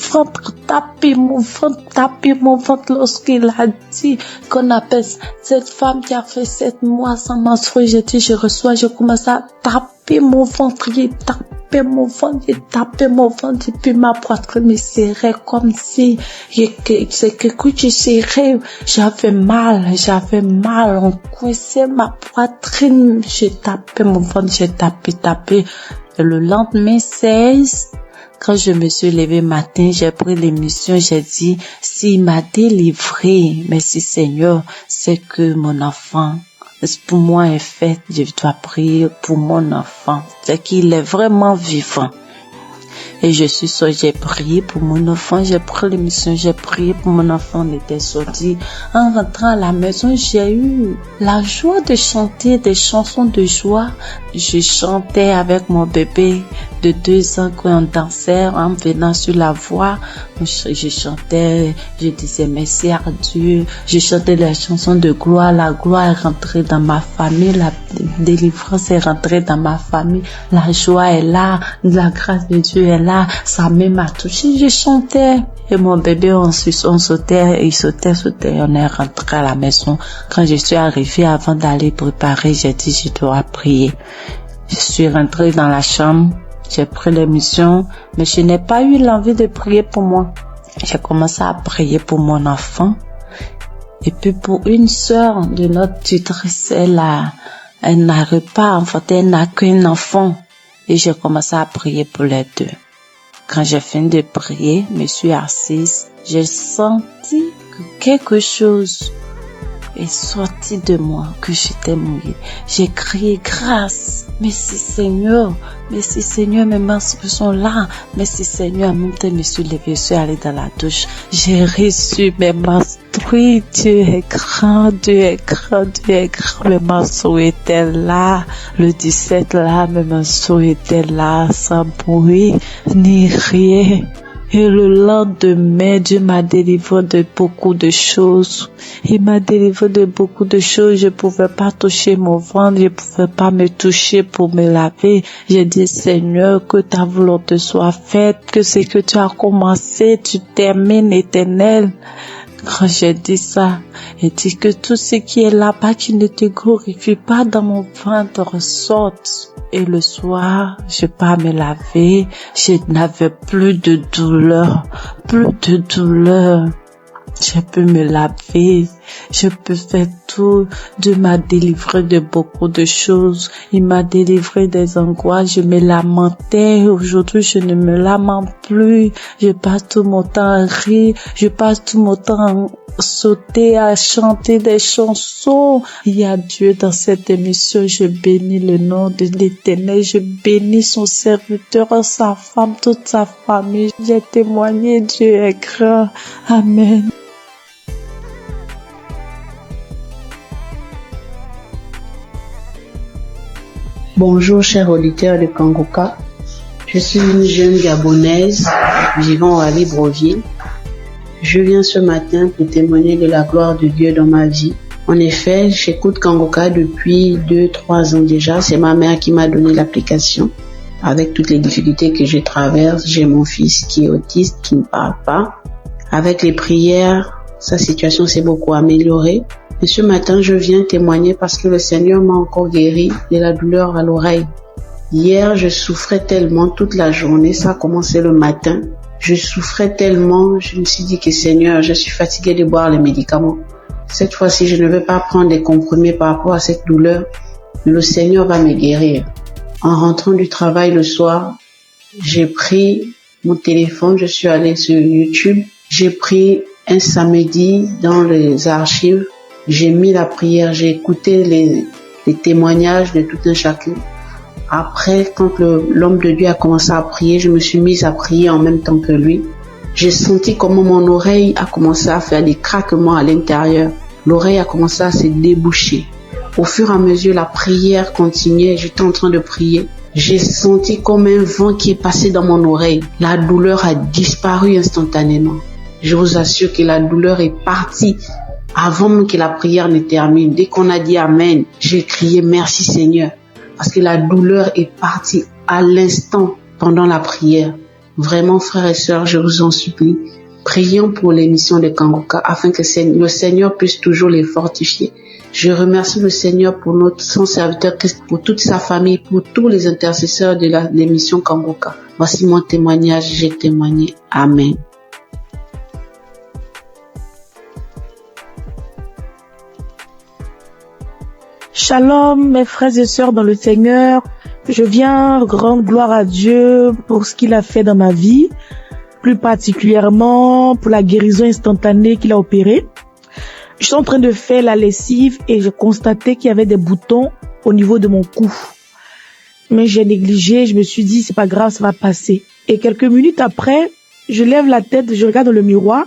ventre lorsqu'il a dit qu'on appelle cette femme qui a fait 7 mois sans menstruer. J'ai dit je reçois, je commence à taper mon ventre, et puis ma poitrine me serrait comme si c'est quelque chose qui serrait. J'avais mal, on coinçait ma poitrine, j'ai tapé mon ventre, j'ai tapé. Et le lendemain 16, quand je me suis levée matin, j'ai pris l'émission, j'ai dit, s'il m'a délivré, merci Seigneur, c'est que mon enfant, pour moi est fait, je dois prier pour mon enfant, c'est qu'il est vraiment vivant. Et j'ai prié pour mon enfant, j'ai pris l'émission, j'ai prié pour mon enfant, on était sorti. En rentrant à la maison, j'ai eu la joie de chanter des chansons de joie. Je chantais avec mon bébé de 2 ans quand on dansait en venant sur la voie. Je chantais, je disais merci à Dieu. Je chantais les chansons de gloire. La gloire est rentrée dans ma famille, la délivrance est rentrée dans ma famille. La joie est là, la grâce de Dieu est là. Sa main m'a touché, je chantais. Et mon bébé, on sautait, il sautait, on est rentré à la maison. Quand je suis arrivée, avant d'aller préparer, j'ai dit, je dois prier. Je suis rentrée dans la chambre, j'ai pris l'émission, mais je n'ai pas eu l'envie de prier pour moi. J'ai commencé à prier pour mon enfant. Et puis pour une sœur de notre tutrice, elle n'arrive pas à enfanter, elle n'a qu'un enfant. Et j'ai commencé à prier pour les deux. Quand j'ai fini de prier, je me suis assise, j'ai senti que quelque chose est sorti de moi, que j'étais mouillée. J'ai crié grâce. Merci Seigneur, mes menstrues sont là. Merci Seigneur, en même temps, je me suis levée, je suis allée dans la douche. J'ai reçu mes menstrues. Dieu est grand, Dieu est grand, Dieu est grand. Mes menstrues étaient là. Le 17 là, mes menstrues étaient là, sans bruit, ni rien. Et le lendemain, Dieu m'a délivré de beaucoup de choses. Il m'a délivré de beaucoup de choses. Je pouvais pas toucher mon ventre, je pouvais pas me toucher pour me laver. J'ai dit, Seigneur, que ta volonté soit faite, que ce que tu as commencé, tu termines, Éternel. Quand j'ai dit ça, il dit que tout ce qui est là-bas qui ne te glorifie pas dans mon ventre sorte. Et le soir, je pars me laver, je n'avais plus de douleur, Je peux me laver, je peux faire tout. Dieu m'a délivré de beaucoup de choses. Il m'a délivré des angoisses. Je me lamentais. Aujourd'hui, je ne me lamente plus. Je passe tout mon temps à rire. Je passe tout mon temps à sauter, à chanter des chansons. Il y a Dieu dans cette émission. Je bénis le nom de l'Éternel. Je bénis son serviteur, sa femme, toute sa famille. J'ai témoigné. Dieu est grand. Amen. Bonjour chers auditeurs de Kangoka, je suis une jeune Gabonaise vivant à Libreville. Je viens ce matin pour témoigner de la gloire de Dieu dans ma vie. En effet, j'écoute Kangoka depuis 2-3 ans déjà. C'est ma mère qui m'a donné l'application. Avec toutes les difficultés que je traverse, j'ai mon fils qui est autiste, qui ne parle pas. Avec les prières, sa situation s'est beaucoup améliorée. Et ce matin, je viens témoigner parce que le Seigneur m'a encore guéri de la douleur à l'oreille. Hier, je souffrais tellement toute la journée, ça a commencé le matin. Je souffrais tellement, je me suis dit que Seigneur, je suis fatiguée de boire les médicaments. Cette fois-ci, je ne vais pas prendre des comprimés par rapport à cette douleur. Le Seigneur va me guérir. En rentrant du travail le soir, j'ai pris mon téléphone, je suis allée sur YouTube. J'ai pris un samedi dans les archives. J'ai mis la prière, j'ai écouté les témoignages de tout un chacun. Après, quand l'homme de Dieu a commencé à prier, je me suis mise à prier en même temps que lui. J'ai senti comment mon oreille a commencé à faire des craquements à l'intérieur. L'oreille a commencé à se déboucher. Au fur et à mesure, la prière continuait. J'étais en train de prier. J'ai senti comme un vent qui est passé dans mon oreille. La douleur a disparu instantanément. Je vous assure que la douleur est partie avant même que la prière ne termine. Dès qu'on a dit Amen, j'ai crié merci Seigneur. Parce que la douleur est partie à l'instant pendant la prière. Vraiment, frères et sœurs, je vous en supplie, prions pour l'émission de Kangoka afin que le Seigneur puisse toujours les fortifier. Je remercie le Seigneur pour son serviteur Christ, pour toute sa famille, pour tous les intercesseurs de l'émission Kangoka. Voici mon témoignage, j'ai témoigné. Amen. Shalom, mes frères et sœurs dans le Seigneur. Je viens rendre gloire à Dieu pour ce qu'il a fait dans ma vie, plus particulièrement pour la guérison instantanée qu'il a opérée. Je suis en train de faire la lessive et j'ai constaté qu'il y avait des boutons au niveau de mon cou. Mais j'ai négligé, je me suis dit c'est pas grave, ça va passer. Et quelques minutes après, je lève la tête, je regarde dans le miroir.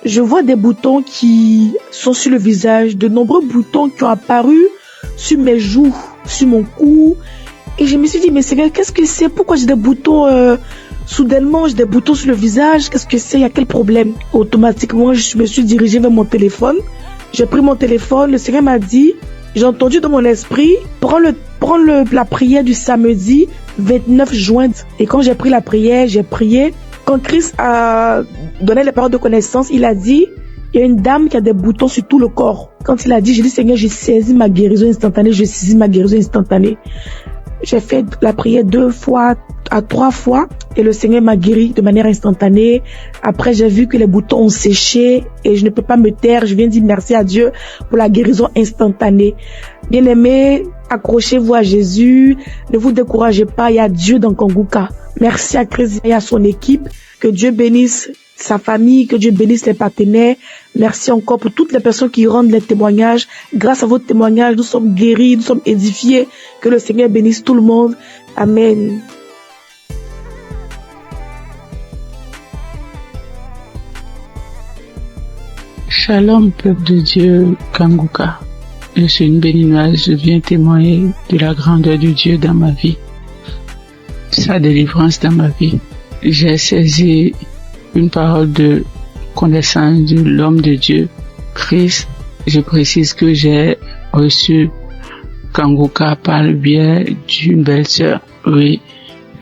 Je vois des boutons qui sont sur le visage, de nombreux boutons qui ont apparu sur mes joues, sur mon cou. Et je me suis dit, mais Seigneur, qu'est-ce que c'est? Pourquoi j'ai des boutons soudainement, j'ai des boutons sur le visage? Qu'est-ce que c'est? Il y a quel problème? Automatiquement, je me suis dirigée vers mon téléphone. J'ai pris mon téléphone. Le Seigneur m'a dit, j'ai entendu dans mon esprit, prends la prière du samedi 29 juin. Et quand j'ai pris la prière, j'ai prié. Quand Christ a donné les paroles de connaissance, il a dit, il y a une dame qui a des boutons sur tout le corps. Quand il a dit, j'ai dit, Seigneur, j'ai saisi ma guérison instantanée, j'ai saisi ma guérison instantanée. J'ai fait la prière 2 fois à 3 fois et le Seigneur m'a guéri de manière instantanée. Après, j'ai vu que les boutons ont séché et je ne peux pas me taire. Je viens dire merci à Dieu pour la guérison instantanée. Bien-aimés, accrochez-vous à Jésus. Ne vous découragez pas. Il y a Dieu dans Kanguka. Merci à Christ et à son équipe. Que Dieu bénisse sa famille, que Dieu bénisse les partenaires. Merci encore pour toutes les personnes qui rendent les témoignages. Grâce à vos témoignages, nous sommes guéris, nous sommes édifiés. Que le Seigneur bénisse tout le monde. Amen. Shalom, peuple de Dieu, Kanguka. Je suis une béninoise, je viens témoigner de la grandeur de Dieu dans ma vie, sa délivrance dans ma vie. J'ai saisi une parole de connaissance de l'homme de Dieu, Christ. Je précise que j'ai reçu Kanguka par le biais d'une belle-sœur. Oui,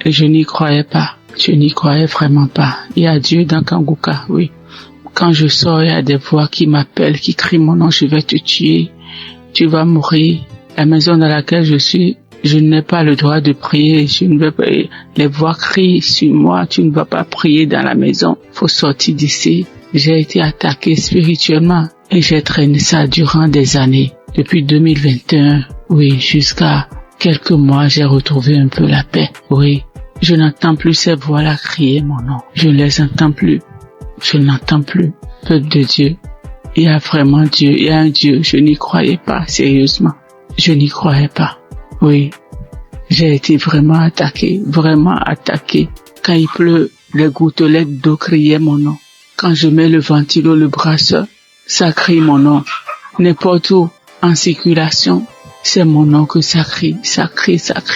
je n'y croyais pas. Je n'y croyais vraiment pas. Il y a Dieu dans Kanguka, oui. Quand je sors, il y a des voix qui m'appellent, qui crient mon nom, je vais te tuer, tu vas mourir. La maison dans laquelle je suis, je n'ai pas le droit de prier, je ne veux pas. Les voix crient sur moi, tu ne vas pas prier dans la maison, faut sortir d'ici. J'ai été attaqué spirituellement et j'ai traîné ça durant des années. Depuis 2021, oui, jusqu'à quelques mois, j'ai retrouvé un peu la paix. Oui, je n'entends plus ces voix-là crier mon nom, je ne les entends plus. Je n'entends plus. Peuple de Dieu, il y a vraiment Dieu, il y a un Dieu. Je n'y croyais pas, sérieusement. Je n'y croyais pas. Oui, j'ai été vraiment attaqué. Quand il pleut, les gouttelettes d'eau criaient mon nom. Quand je mets le ventilo, le brasseur, ça crie mon nom. N'importe où, en circulation, c'est mon nom que ça crie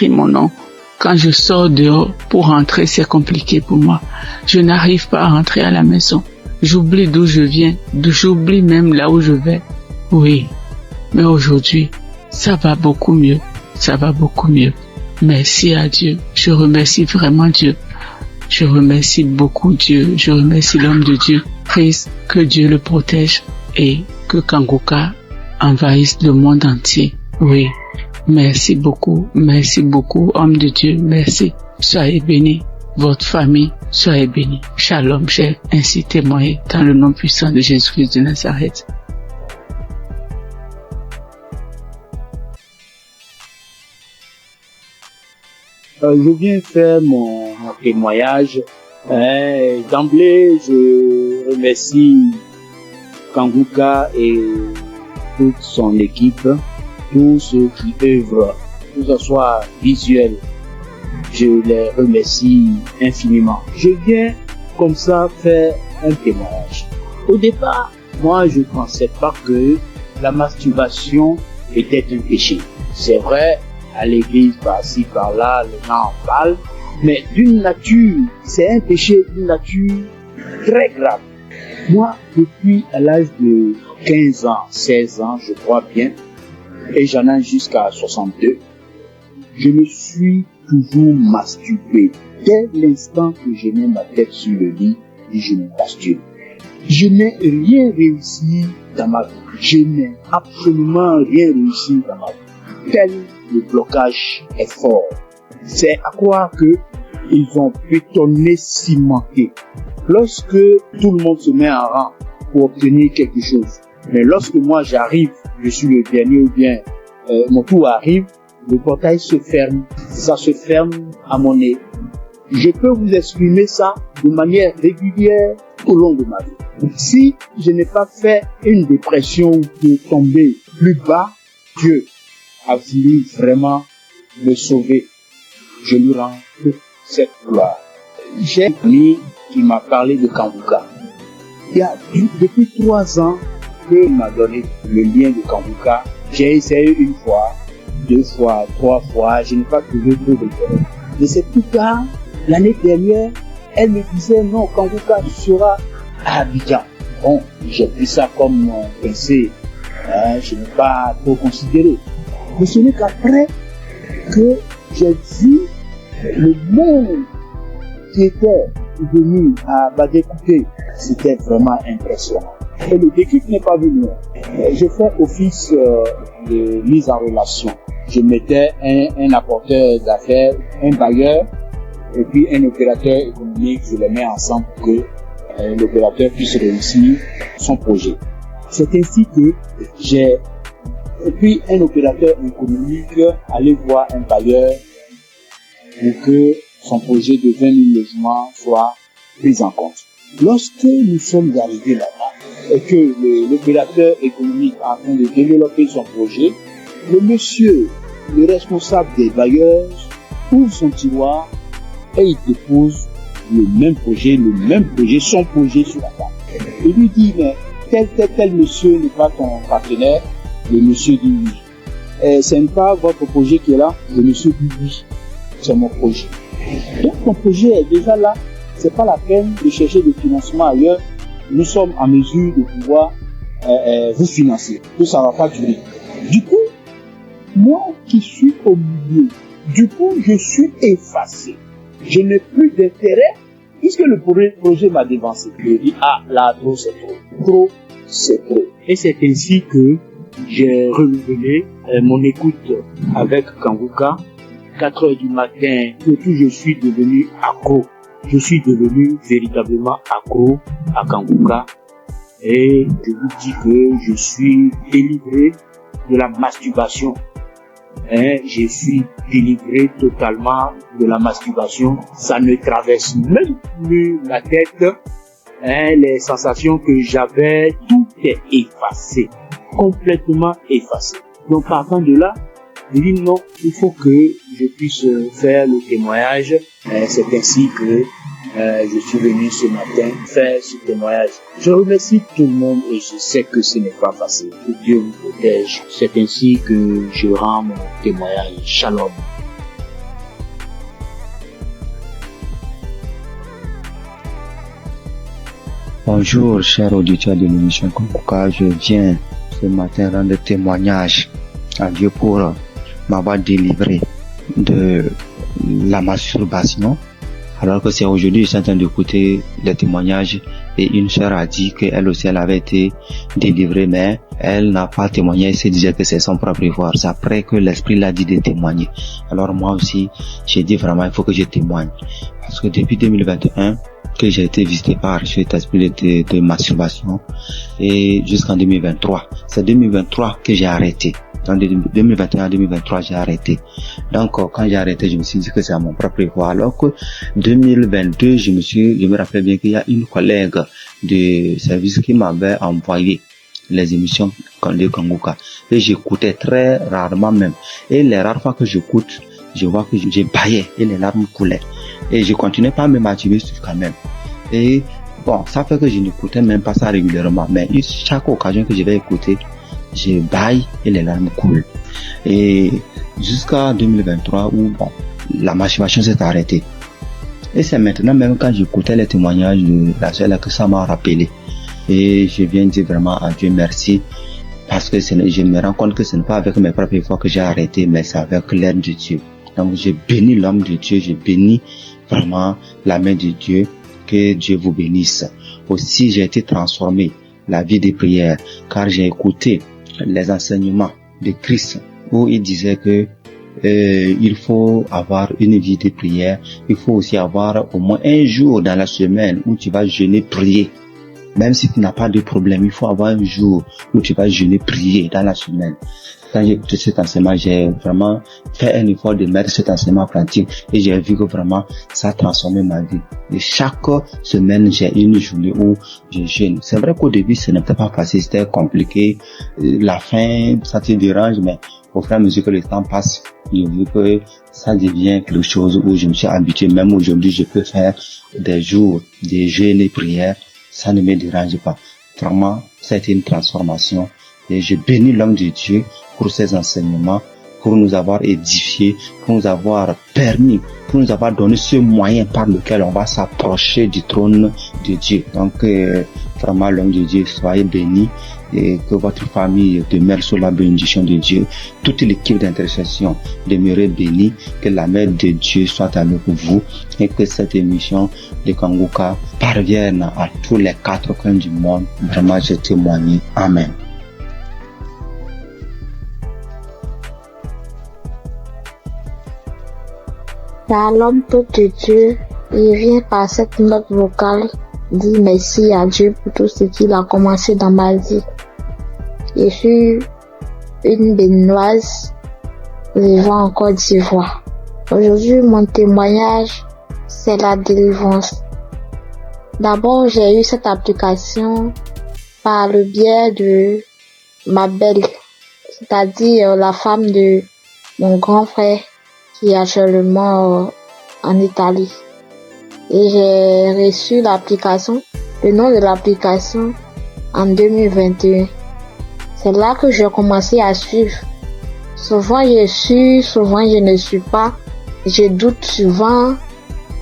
mon nom. Quand je sors dehors pour rentrer, c'est compliqué pour moi. Je n'arrive pas à rentrer à la maison. J'oublie d'où je viens, j'oublie même là où je vais. Oui, mais aujourd'hui, ça va beaucoup mieux. Merci à Dieu. Je remercie vraiment Dieu. Je remercie beaucoup Dieu. Je remercie l'homme de Dieu. Christ, que Dieu le protège et que Kanguka envahisse le monde entier. Oui. Merci beaucoup, homme de Dieu, merci. Soyez bénis, votre famille, soyez bénis. Shalom, j'ai ainsi témoigné dans le nom puissant de Jésus-Christ de Nazareth. Je viens faire mon témoignage. D'emblée, je remercie Kanguka et toute son équipe. Tous ceux qui œuvrent, que ce soit visuel, je les remercie infiniment. Je viens comme ça faire un témoignage. Au départ, moi je ne pensais pas que la masturbation était un péché. C'est vrai, à l'église, par-ci, par-là, les gens en parlent, mais d'une nature, c'est un péché d'une nature très grave. Moi, depuis à l'âge de 15 ans, 16 ans, je crois bien, et j'en ai jusqu'à 62, je me suis toujours masturbé. Dès l'instant que je mets ma tête sur le lit, je me masturbe. Je n'ai rien réussi dans ma vie. Je n'ai absolument rien réussi dans ma vie. Tel le blocage est fort. C'est à croire que ils ont bétonné, cimenté. Lorsque tout le monde se met en rang pour obtenir quelque chose, mais lorsque moi j'arrive, je suis le dernier ou bien mon tour arrive, le portail se ferme. Ça se ferme à mon nez. Je peux vous exprimer ça de manière régulière au long de ma vie. Si je n'ai pas fait une dépression de tomber plus bas, Dieu a voulu vraiment me sauver. Je lui rends toute cette gloire. J'ai un ami qui m'a parlé de Kanguka. Il y a depuis 3 ans qu'il m'a donné le lien de Kanguka. J'ai essayé 1 fois, 2 fois, 3 fois, je n'ai pas trouvé trop d'intérêt. Mais c'est plus tard, l'année dernière, elle me disait non, Kanguka sera à Abidjan. Bon, j'ai pris ça comme mon pensée, je n'ai pas trop considéré. Mais ce n'est qu'après que j'ai vu le monde qui était venu à Badekouté, c'était vraiment impressionnant. Et le déclic n'est pas venu. J'ai fait office de mise en relation. Je mettais un apporteur d'affaires, un bailleur, et puis un opérateur économique, je les mets ensemble pour que l'opérateur puisse réussir son projet. C'est ainsi que j'ai, et puis un opérateur économique, aller voir un bailleur pour que son projet de 20 000 logements soit pris en compte. Lorsque nous sommes arrivés là-bas et que l'opérateur économique est en train de développer son projet, le monsieur, le responsable des bailleurs, ouvre son tiroir et il dépose le même projet, son projet sur la table. Il lui dit, mais tel monsieur n'est pas ton partenaire. Le monsieur dit oui. Ce n'est pas votre projet qui est là. Le monsieur dit oui. C'est mon projet. Donc mon projet est déjà là. C'est pas la peine de chercher des financements ailleurs. Nous sommes en mesure de pouvoir vous financer. Tout ça va pas durer. Du coup, moi qui suis au milieu, je suis effacé. Je n'ai plus d'intérêt puisque le projet m'a dévancé. Je dis, là, trop, c'est trop. Trop, c'est trop. Et c'est ainsi que j'ai renouvelé mon écoute avec Kanguka. 4 heures du matin, surtout je suis devenu accro. Je suis devenu véritablement accro à Kanguka. Et je vous dis que je suis délivré de la masturbation. Je suis délivré totalement de la masturbation. Ça ne traverse même plus la tête. Les sensations que j'avais, tout est effacé. Complètement effacé. Donc partant de là, je dis non, il faut que je puisse faire le témoignage. C'est ainsi que je suis venu ce matin faire ce témoignage. Je remercie tout le monde et je sais que ce n'est pas facile. Que Dieu vous protège. C'est ainsi que je rends mon témoignage. Shalom. Bonjour, chers auditeurs de l'émission Kanguka. Je viens ce matin rendre témoignage à Dieu pour m'avoir délivré de la masturbation. Alors que c'est aujourd'hui, je suis en train d'écouter les témoignages et une sœur a dit qu'elle aussi, elle avait été délivrée, mais elle n'a pas témoigné, elle se disait que c'est son propre effort. C'est après que l'Esprit l'a dit de témoigner. Alors moi aussi, j'ai dit vraiment, il faut que je témoigne. Parce que depuis 2021, que j'ai été visité par cet esprit de masturbation et jusqu'en 2023. C'est 2023 que j'ai arrêté. En 2021 à 2023, j'ai arrêté. Donc, quand j'ai arrêté, je me suis dit que c'est à mon propre effort. Alors que 2022, je me rappelle bien qu'il y a une collègue de service qui m'avait envoyé les émissions de Kanguka. Et j'écoutais très rarement même. Et les rares fois que j'écoute, je vois que j'ai baillé et les larmes coulaient. Et je continuais pas à me masturber quand même. Et bon, ça fait que je n'écoutais même pas ça régulièrement. Mais chaque occasion que je vais écouter, je baille et les larmes coulent. Et jusqu'à 2023 où bon, la masturbation s'est arrêtée. Et c'est maintenant même quand j'écoutais les témoignages de la sœur que ça m'a rappelé. Et je viens dire vraiment à Dieu merci. Parce que je me rends compte que ce n'est pas avec mes propres efforts que j'ai arrêté, mais c'est avec l'aide de Dieu. Donc je bénis l'homme de Dieu, je bénis vraiment la main de Dieu, que Dieu vous bénisse. Aussi j'ai été transformé, la vie de prière, car j'ai écouté les enseignements de Christ, où il disait que il faut avoir une vie de prière, il faut aussi avoir au moins un jour dans la semaine où tu vas jeûner, prier. Même si tu n'as pas de problème, il faut avoir un jour où tu vas jeûner, prier dans la semaine. Quand j'ai écouté cet enseignement, j'ai vraiment fait un effort de mettre cet enseignement en pratique et j'ai vu que vraiment ça a transformé ma vie. Et chaque semaine, j'ai une journée où je jeûne. C'est vrai qu'au début, ce n'était pas facile, c'était compliqué. La faim, ça te dérange, mais Au fur et à mesure que le temps passe, je veux que ça devienne quelque chose où je me suis habitué. Même aujourd'hui, je peux faire des jours, des jeûnes et prières. Ça ne me dérange pas. Vraiment, ça a été une transformation. Et je bénis l'homme de Dieu pour ses enseignements, pour nous avoir édifiés, pour nous avoir permis, pour nous avoir donné ce moyen par lequel on va s'approcher du trône de Dieu. Donc, vraiment, l'homme de Dieu, soyez bénis et que votre famille demeure sous la bénédiction de Dieu. Toute l'équipe d'intercession demeure bénie, que la main de Dieu soit avec vous et que cette émission de Kanguka parvienne à tous les 4 coins du monde. Vraiment, je témoigne. Amen. L'homme de Dieu, il vient par cette note vocale dire merci à Dieu pour tout ce qu'il a commencé dans ma vie. Je suis une béninoise vivant en Côte d'Ivoire. Aujourd'hui, mon témoignage, c'est la délivrance. D'abord, j'ai eu cette application par le biais de ma belle, c'est-à-dire la femme de mon grand frère qui est actuellement en Italie. Et j'ai reçu l'application, le nom de l'application en 2021. C'est là que j'ai commencé à suivre. Souvent je suis, souvent je ne suis pas. Je doute souvent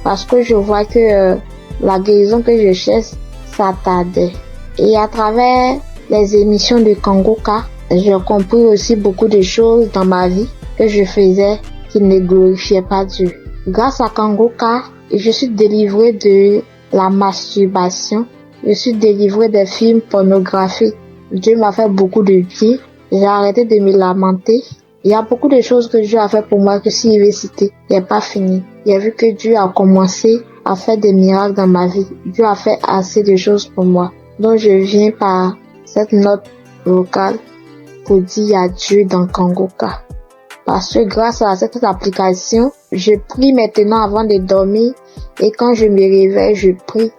parce que je vois que la guérison que je cherche, ça tardait. Et à travers les émissions de Kanguka, j'ai compris aussi beaucoup de choses dans ma vie que je faisais qui ne glorifiaient pas Dieu. Grâce à Kanguka, je suis délivrée de la masturbation. Je suis délivrée des films pornographiques. Dieu m'a fait beaucoup de bien. J'ai arrêté de me lamenter. Il y a beaucoup de choses que Dieu a fait pour moi que si je vais citer, il n'est pas fini. J'ai vu que Dieu a commencé à faire des miracles dans ma vie. Dieu a fait assez de choses pour moi. Donc je viens par cette note vocale pour dire adieu dans Kanguka. Parce que grâce à cette application, je prie maintenant avant de dormir et quand je me réveille, je prie.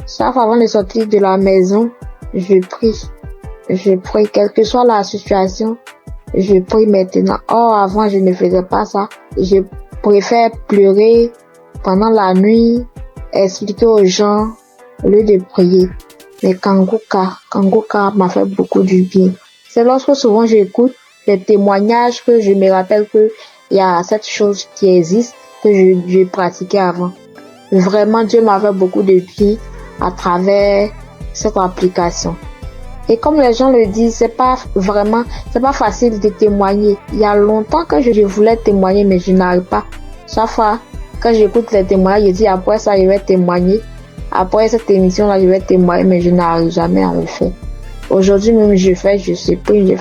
Sauf avant de sortir de la maison, je prie. Je prie, quelle que soit la situation, je prie maintenant. Or, avant, je ne faisais pas ça. Je préfère pleurer pendant la nuit, expliquer aux gens au lieu de prier. Mais Kanguka m'a fait beaucoup du bien. C'est lorsque souvent j'écoute les témoignages que je me rappelle que il y a cette chose qui existe que je pratiquais avant. Vraiment, Dieu m'a fait beaucoup de bien à travers cette application. Et comme les gens le disent, c'est pas facile de témoigner. Il y a longtemps que je voulais témoigner, mais je n'arrive pas. Chaque fois, quand j'écoute les témoignages, je dis après ça, je vais témoigner. Après cette émission-là, je vais témoigner, mais je n'arrive jamais à le faire. Aujourd'hui même, je supplie.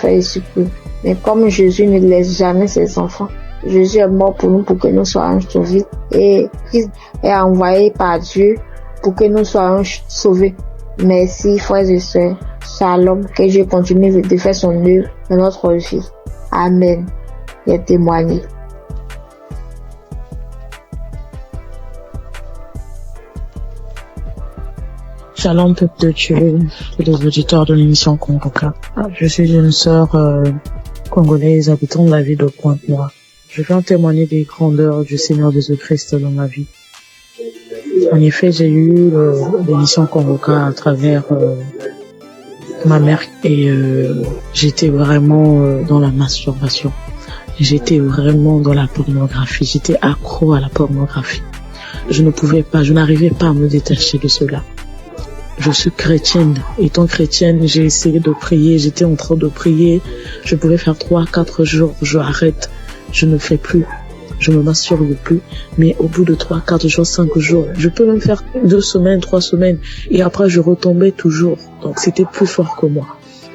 Mais comme Jésus ne laisse jamais ses enfants, Jésus est mort pour nous, pour que nous soyons sauvés. Et Christ est envoyé par Dieu pour que nous soyons sauvés. Merci, frères et sœurs. Shalom, que Dieu continue de faire son œuvre dans notre vie. Amen. Et témoigner. Shalom, peuple de Dieu, tous les auditeurs de l'émission Kanguka. Je suis une sœur congolaise habitant de la ville de Pointe-Noire. Je viens témoigner des grandeurs du Seigneur Jésus-Christ dans ma vie. En effet, j'ai eu l'émission Kanguka à travers ma mère et j'étais vraiment dans la masturbation. J'étais vraiment dans la pornographie. J'étais accro à la pornographie. Je n'arrivais pas à me détacher de cela. Je suis chrétienne. Étant chrétienne, j'ai essayé de prier. J'étais en train de prier. Je pouvais faire 3-4 jours. Je arrête. Je ne fais plus. Je me masturbe plus. Mais au bout de 3-4 jours, 5 jours, je peux même faire 2 semaines, 3 semaines. Et après, je retombais toujours. Donc, c'était plus fort que moi.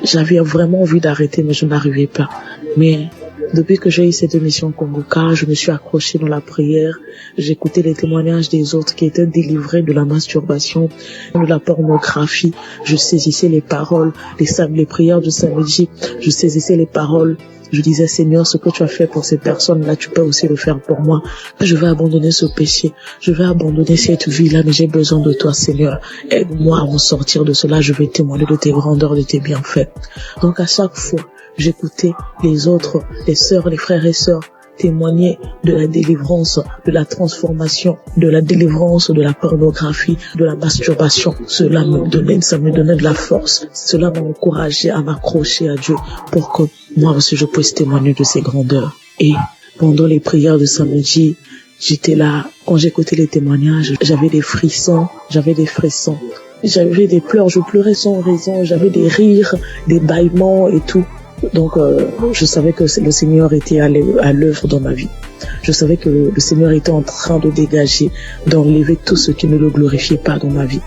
J'avais vraiment envie d'arrêter, mais je n'arrivais pas. Mais depuis que j'ai eu cette émission Kanguka, je me suis accrochée dans la prière. J'écoutais les témoignages des autres qui étaient délivrés de la masturbation, de la pornographie. Je saisissais les paroles, les prières du samedi. Je saisissais les paroles. Je disais, Seigneur, ce que tu as fait pour ces personnes-là, tu peux aussi le faire pour moi. Je vais abandonner ce péché. Je vais abandonner cette vie-là, mais j'ai besoin de toi, Seigneur. Aide-moi à m'en sortir de cela. Je vais témoigner de tes grandeurs, de tes bienfaits. Donc, à chaque fois, j'écoutais les autres, les sœurs, les frères et sœurs témoigner de la délivrance, de la transformation, de la délivrance de la pornographie, de la masturbation. Ça me donnait de la force. Cela m'a encouragé à m'accrocher à Dieu pour que moi aussi je puisse témoigner de ses grandeurs. Et pendant les prières de samedi, j'étais là, quand j'écoutais les témoignages, j'avais des frissons. J'avais des pleurs, je pleurais sans raison, j'avais des rires, des bâillements et tout. Donc, je savais que le Seigneur était à l'œuvre dans ma vie. Je savais que le Seigneur était en train de dégager, d'enlever tout ce qui ne le glorifiait pas dans ma vie.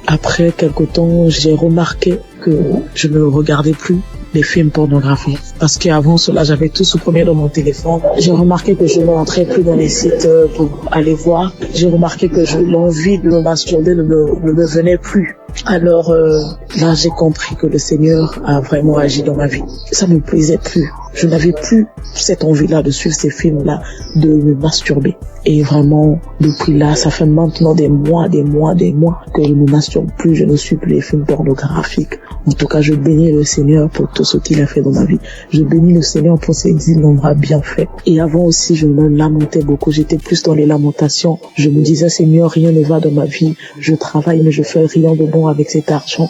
Après quelque temps, j'ai remarqué que je ne regardais plus les films pornographiques. Parce qu'avant cela, j'avais tout supprimé dans mon téléphone. J'ai remarqué que je ne rentrais plus dans les sites pour aller voir. J'ai remarqué que l'envie de me masturber ne me venait plus. Alors là, j'ai compris que le Seigneur a vraiment agi dans ma vie. Ça ne me plaisait plus. Je n'avais plus cette envie-là de suivre ces films-là, de me masturber. Et vraiment, depuis là, ça fait maintenant des mois que je ne masturbe plus, je ne suis plus les films pornographiques. En tout cas, je bénis le Seigneur pour tout ce qu'il a fait dans ma vie. Je bénis le Seigneur pour ses innombrables bienfaits. Et avant aussi, je me lamentais beaucoup. J'étais plus dans les lamentations. Je me disais, Seigneur, rien ne va dans ma vie. Je travaille, mais je fais rien de bon avec cet argent.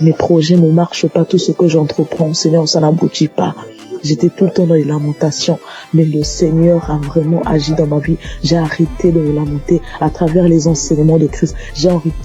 Mes projets ne marchent pas. Tout ce que j'entreprends, Seigneur, ça n'aboutit pas. J'étais tout le temps dans les lamentations, mais le Seigneur a vraiment agi dans ma vie. J'ai arrêté de me lamenter à travers les enseignements de Christ.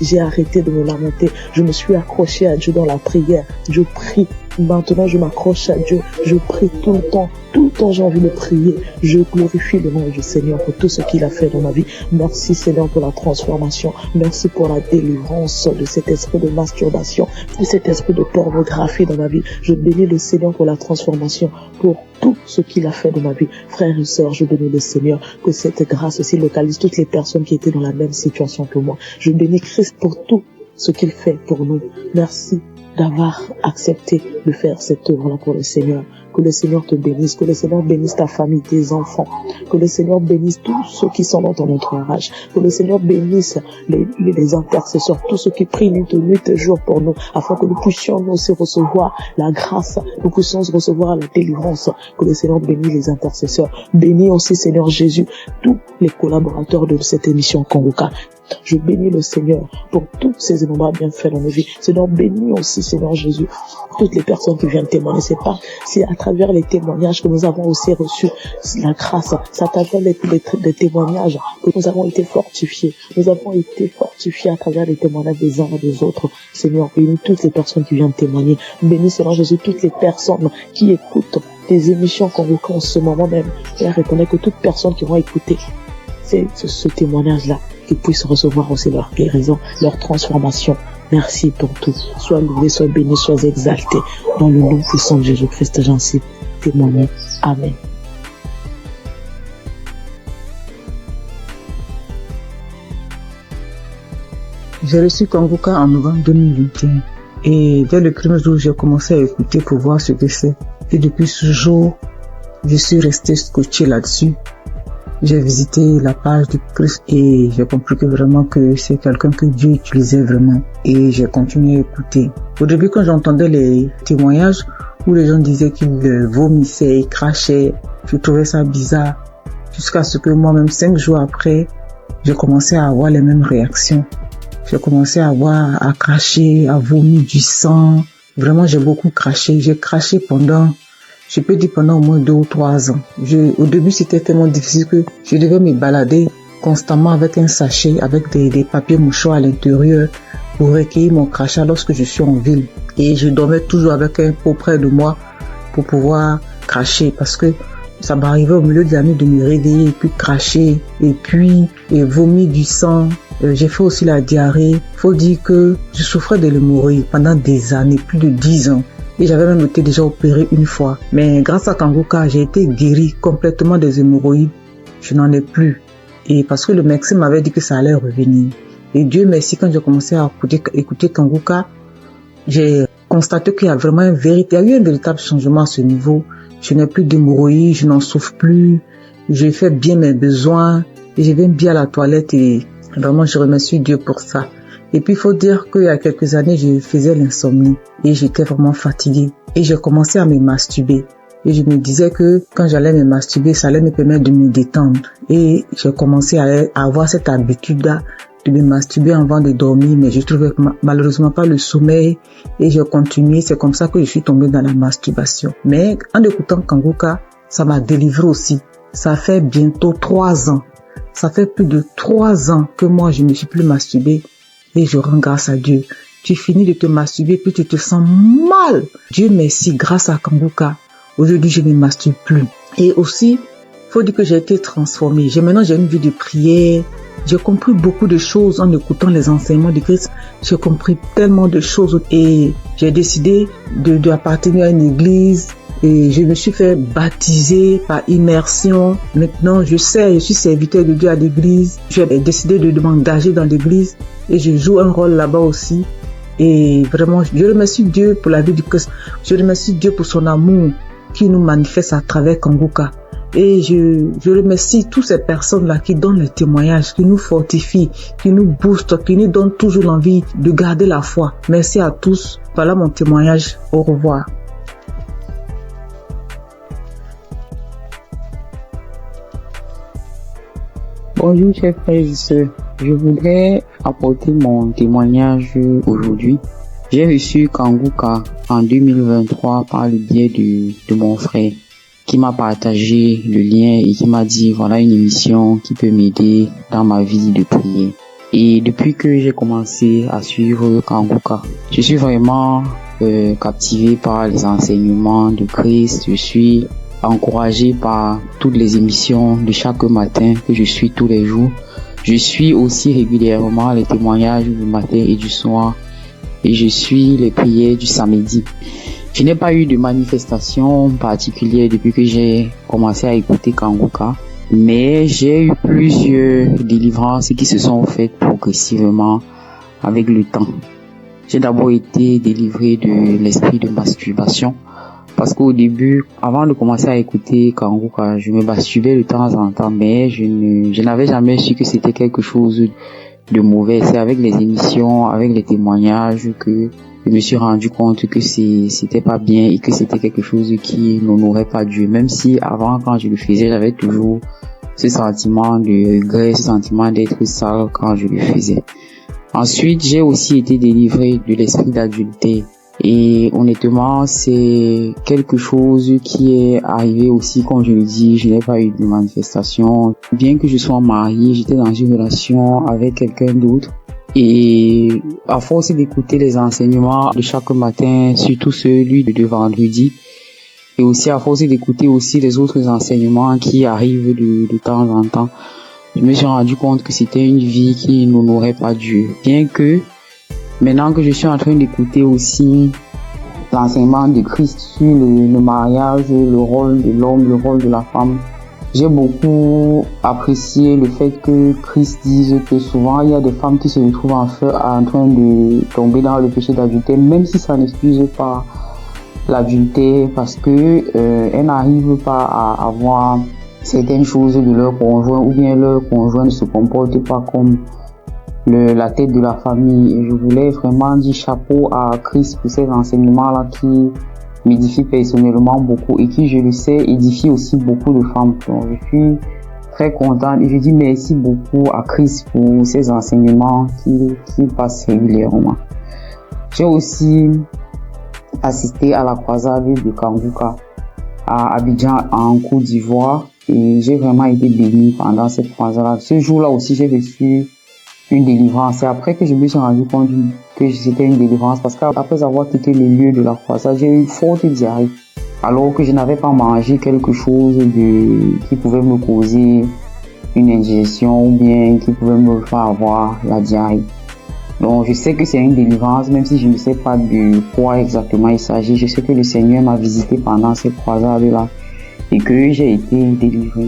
J'ai arrêté de me lamenter. Je me suis accroché à Dieu dans la prière. Je prie. Maintenant, je m'accroche à Dieu. Je prie tout le temps. Tout le temps, j'ai envie de prier. Je glorifie le nom du Seigneur pour tout ce qu'il a fait dans ma vie. Merci, Seigneur, pour la transformation. Merci pour la délivrance de cet esprit de masturbation, de cet esprit de pornographie dans ma vie. Je bénis le Seigneur pour la transformation, pour tout ce qu'il a fait dans ma vie. Frères et sœurs, je bénis le Seigneur, que cette grâce aussi localise toutes les personnes qui étaient dans la même situation que moi. Je bénis Christ pour tout ce qu'il fait pour nous. Merci d'avoir accepté de faire cette œuvre-là pour le Seigneur. Que le Seigneur te bénisse, que le Seigneur bénisse ta famille, tes enfants, que le Seigneur bénisse tous ceux qui sont dans ton entourage, que le Seigneur bénisse les intercesseurs, tous ceux qui prient nuit et jour pour nous, afin que nous puissions nous aussi recevoir la grâce, nous puissions recevoir la délivrance. Que le Seigneur bénisse les intercesseurs. Bénis aussi, Seigneur Jésus, tous les collaborateurs de cette émission Kongoka. Je bénis le Seigneur pour tous ces innombrables bienfaits dans nos vies. Seigneur, bénis aussi, Seigneur Jésus, toutes les personnes qui viennent témoigner. C'est à travers les témoignages que nous avons aussi reçu la grâce. C'est à travers les témoignages que nous avons été fortifiés. Nous avons été fortifiés à travers les témoignages des uns et des autres. Seigneur, bénis toutes les personnes qui viennent témoigner. Bénis, Seigneur Jésus, toutes les personnes qui écoutent des émissions Kongoka en ce moment même. Père, reconnais que toute personne qui va écouter ce témoignage-là, qu'ils puissent recevoir aussi leur guérison, leur transformation. Merci pour tout. Sois loué, sois béni, sois exalté. Dans le nom puissant de Jésus-Christ, j'en suis témoigné. Amen. J'ai reçu Kongoka en novembre 2021. Et dès le premier jour, j'ai commencé à écouter pour voir ce que c'est. Et depuis ce jour, je suis resté scotché là-dessus. J'ai visité la page du Christ et j'ai compris que vraiment que c'est quelqu'un que Dieu utilisait vraiment. Et j'ai continué à écouter. Au début, quand j'entendais les témoignages où les gens disaient qu'ils vomissaient, ils crachaient, je trouvais ça bizarre. Jusqu'à ce que moi-même, 5 jours après, j'ai commencé à avoir les mêmes réactions. J'ai commencé à cracher, à vomir du sang. Vraiment, j'ai beaucoup craché. J'ai craché pendant au moins 2 ou 3 ans. Au début, c'était tellement difficile que je devais me balader constamment avec un sachet, avec des papiers mouchoirs à l'intérieur pour recueillir mon crachat lorsque je suis en ville. Et je dormais toujours avec un pot près de moi pour pouvoir cracher parce que ça m'arrivait au milieu de la nuit de me réveiller et puis cracher et puis vomir du sang. J'ai fait aussi la diarrhée. Faut dire que je souffrais de l'hémorroïde pendant des années, plus de 10 ans. Et j'avais même été déjà opéré une fois. Mais grâce à Kongoka, j'ai été guéri complètement des hémorroïdes. Je n'en ai plus. Et parce que le médecin m'avait dit que ça allait revenir. Et Dieu merci, quand j'ai commencé à écouter Kongoka, j'ai constaté qu'il y a vraiment il y a eu un véritable changement à ce niveau. Je n'ai plus d'hémorroïdes, je n'en souffre plus. Je fais bien mes besoins. Et je vais bien à la toilette et vraiment je remercie Dieu pour ça. Et puis, il faut dire qu'il y a quelques années, je faisais l'insomnie et j'étais vraiment fatiguée. Et j'ai commencé à me masturber. Et je me disais que quand j'allais me masturber, ça allait me permettre de me détendre. Et j'ai commencé à avoir cette habitude-là de me masturber avant de dormir, mais je trouvais malheureusement pas le sommeil et j'ai continué. C'est comme ça que je suis tombée dans la masturbation. Mais en écoutant Kanguka, ça m'a délivré aussi. Ça fait bientôt 3 ans. Ça fait plus de 3 ans que moi, je ne me suis plus masturbée et je rends grâce à Dieu. Tu finis de te masturber puis tu te sens mal. Dieu merci, grâce à Kanguka. Aujourd'hui, je ne me masturbe plus. Et aussi, faut dire que j'ai été transformée. Maintenant, j'ai une vie de prière. J'ai compris beaucoup de choses en écoutant les enseignements de Christ. J'ai compris tellement de choses et j'ai décidé d'appartenir à une église et je me suis fait baptiser par immersion. Maintenant, je suis serviteur de Dieu à l'église. J'ai décidé de m'engager dans l'église et je joue un rôle là-bas aussi. Et vraiment, je remercie Dieu pour la vie du Christ. Je remercie Dieu pour son amour qui nous manifeste à travers Kanguka. Et je remercie toutes ces personnes-là qui donnent les témoignages, qui nous fortifient, qui nous boostent, qui nous donnent toujours l'envie de garder la foi. Merci à tous. Voilà mon témoignage. Au revoir. Bonjour chers frères et sœurs. Je voudrais apporter mon témoignage aujourd'hui. J'ai reçu Kanguka en 2023 par le biais de mon frère qui m'a partagé le lien et qui m'a dit voilà une émission qui peut m'aider dans ma vie de prière. Et depuis que j'ai commencé à suivre Kanguka, je suis vraiment captivé par les enseignements de Christ. Je suis encouragé par toutes les émissions de chaque matin que je suis tous les jours. Je suis aussi régulièrement les témoignages du matin et du soir et je suis les prières du samedi. Je n'ai pas eu de manifestation particulière depuis que j'ai commencé à écouter Kanguka, mais j'ai eu plusieurs délivrances qui se sont faites progressivement avec le temps. J'ai d'abord été délivré de l'esprit de masturbation parce qu'au début, avant de commencer à écouter Kanguka, je me masturbais de temps en temps, mais je n'avais jamais su que c'était quelque chose de mauvais. C'est avec les émissions, avec les témoignages que je me suis rendu compte que c'était pas bien et que c'était quelque chose qui n'honorait pas Dieu. Même si avant, quand je le faisais, j'avais toujours ce sentiment de regret, ce sentiment d'être sale quand je le faisais. Ensuite, j'ai aussi été délivré de l'esprit d'adultère. Et honnêtement, c'est quelque chose qui est arrivé aussi, comme je le dis, je n'ai pas eu de manifestation. Bien que je sois marié, j'étais dans une relation avec quelqu'un d'autre. Et à force d'écouter les enseignements de chaque matin, surtout celui de vendredi, et aussi à force d'écouter aussi les autres enseignements qui arrivent de temps en temps, je me suis rendu compte que c'était une vie qui n'honorait pas Dieu. Bien que maintenant que je suis en train d'écouter aussi l'enseignement de Christ sur le mariage, le rôle de l'homme, le rôle de la femme, j'ai beaucoup apprécié le fait que Christ dise que souvent il y a des femmes qui se retrouvent en train de tomber dans le péché d'adultère, même si ça n'excuse pas l'adultère, parce que elles n'arrivent pas à avoir certaines choses de leur conjoint, ou bien leur conjoint ne se comporte pas comme la tête de la famille. Et je voulais vraiment dire chapeau à Christ pour ces enseignements-là qui m'édifient personnellement beaucoup et qui, je le sais, édifient aussi beaucoup de femmes. Donc, je suis très contente et je dis merci beaucoup à Christ pour ces enseignements qui passent régulièrement. J'ai aussi assisté à la croisade de Kanguka à Abidjan en Côte d'Ivoire et j'ai vraiment été béni pendant cette croisade. Ce jour-là aussi, j'ai reçu une délivrance. C'est après que je me suis rendu compte que c'était une délivrance parce qu'après avoir quitté le lieu de la croisade, j'ai eu une forte diarrhée alors que je n'avais pas mangé quelque chose qui pouvait me causer une indigestion ou bien qui pouvait me faire avoir la diarrhée. Donc je sais que c'est une délivrance, même si je ne sais pas de quoi exactement il s'agit. Je sais que le Seigneur m'a visité pendant cette croisade-là et que j'ai été délivré.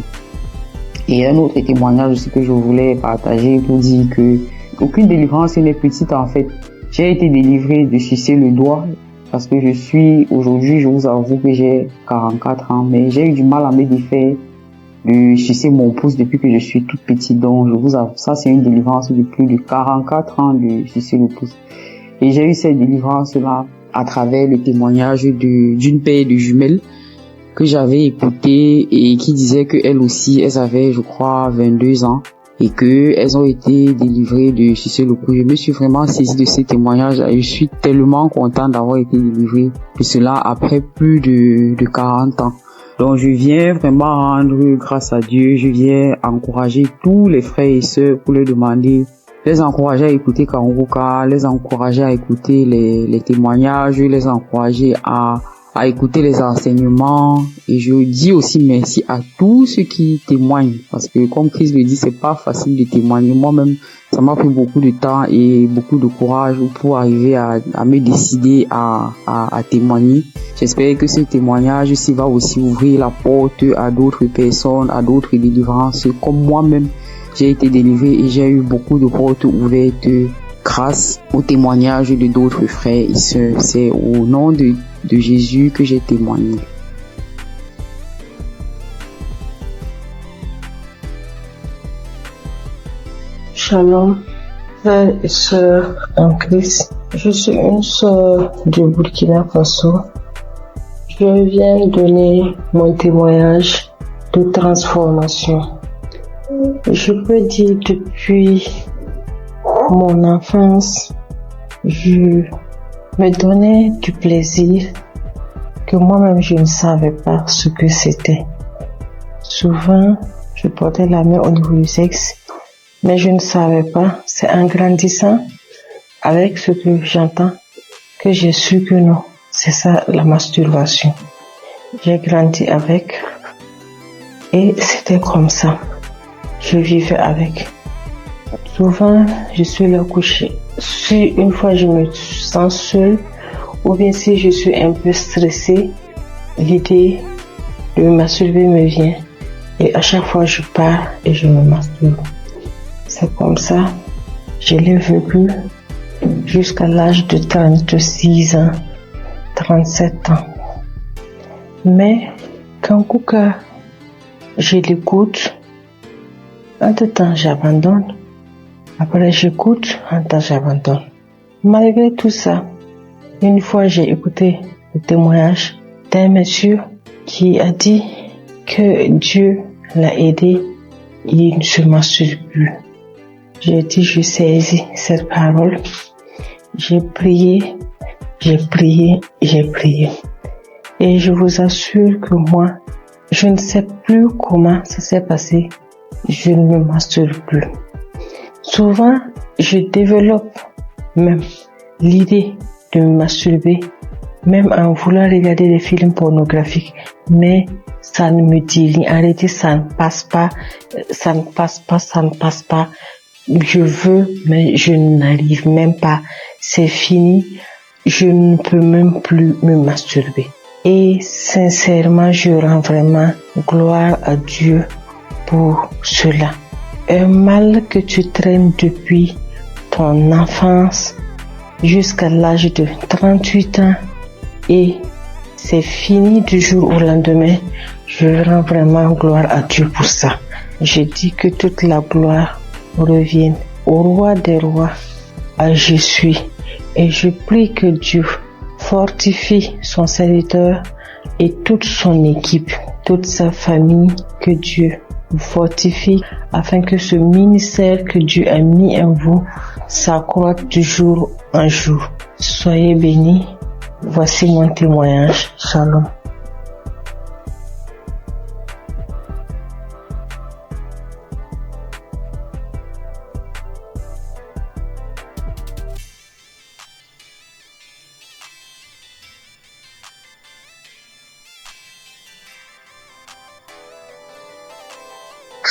Et un autre témoignage aussi que je voulais partager pour dire que aucune délivrance n'est petite en fait. J'ai été délivré de sucer le doigt parce que aujourd'hui, je vous avoue que j'ai 44 ans, mais j'ai eu du mal à me défaire de sucer mon pouce depuis que je suis toute petite. Donc, je vous avoue, ça c'est une délivrance de plus de 44 ans de sucer le pouce. Et j'ai eu cette délivrance-là à travers le témoignage d'une paire de jumelles que j'avais écouté et qui disait que elles aussi, elles avaient, je crois, 22 ans et que elles ont été délivrées de sucer le pouce. Je me suis vraiment saisie de ces témoignages et je suis tellement contente d'avoir été délivrée de cela après plus de 40 ans. Donc je viens vraiment rendre grâce à Dieu, je viens encourager tous les frères et sœurs pour leur demander, les encourager à écouter Kanguka, les encourager à écouter les témoignages, les encourager à écouter les enseignements. Et je dis aussi merci à tous ceux qui témoignent, parce que comme Christ le dit, c'est pas facile de témoigner. Moi-même, ça m'a pris beaucoup de temps et beaucoup de courage pour arriver à me décider à témoigner. J'espère que ce témoignage aussi va aussi ouvrir la porte à d'autres personnes, à d'autres délivrances, comme moi-même. J'ai été délivré et j'ai eu beaucoup de portes ouvertes grâce au témoignage de d'autres frères et sœurs. C'est au nom de Jésus que j'ai témoigné. Shalom, frères et sœurs en Christ. Je suis une sœur du Burkina Faso. Je viens donner mon témoignage de transformation. Je peux dire depuis mon enfance, je me donnais du plaisir que moi-même je ne savais pas ce que c'était. Souvent, je portais la main au niveau du sexe, mais je ne savais pas. C'est en grandissant avec ce que j'entends que j'ai su que non, c'est ça la masturbation. J'ai grandi avec et c'était comme ça. Je vivais avec. Souvent, je suis là couchée. Si une fois je me sens seule, ou bien si je suis un peu stressée, l'idée de me masturber me vient. Et à chaque fois, je pars et je me masturbe. C'est comme ça, je l'ai vécu jusqu'à l'âge de 36 ans, 37 ans. Mais quand Kuka, je l'écoute, entre-temps, j'abandonne. Après, j'écoute, entre-temps, j'abandonne. Malgré tout ça, une fois, j'ai écouté le témoignage d'un monsieur qui a dit que Dieu l'a aidé, il ne se masturbe plus. J'ai dit, je saisis cette parole. J'ai prié. Et je vous assure que moi, je ne sais plus comment ça s'est passé. Je ne me masturbe plus. Souvent, je développe même l'idée de me masturber, même en voulant regarder des films pornographiques. Mais ça ne me dit rien. Arrêtez, ça ne passe pas. Je veux, mais je n'arrive même pas. C'est fini. Je ne peux même plus me masturber. Et sincèrement, je rends vraiment gloire à Dieu pour cela. Un mal que tu traînes depuis ton enfance jusqu'à l'âge de 38 ans et c'est fini du jour au lendemain. Je rends vraiment gloire à Dieu pour ça. Je dis que toute la gloire revienne au roi des rois, à Jésus. Et je prie que Dieu fortifie son serviteur et toute son équipe, toute sa famille, que Dieu vous fortifie afin que ce ministère que Dieu a mis en vous s'accroisse de jour en jour. Soyez bénis. Voici mon témoignage. Shalom.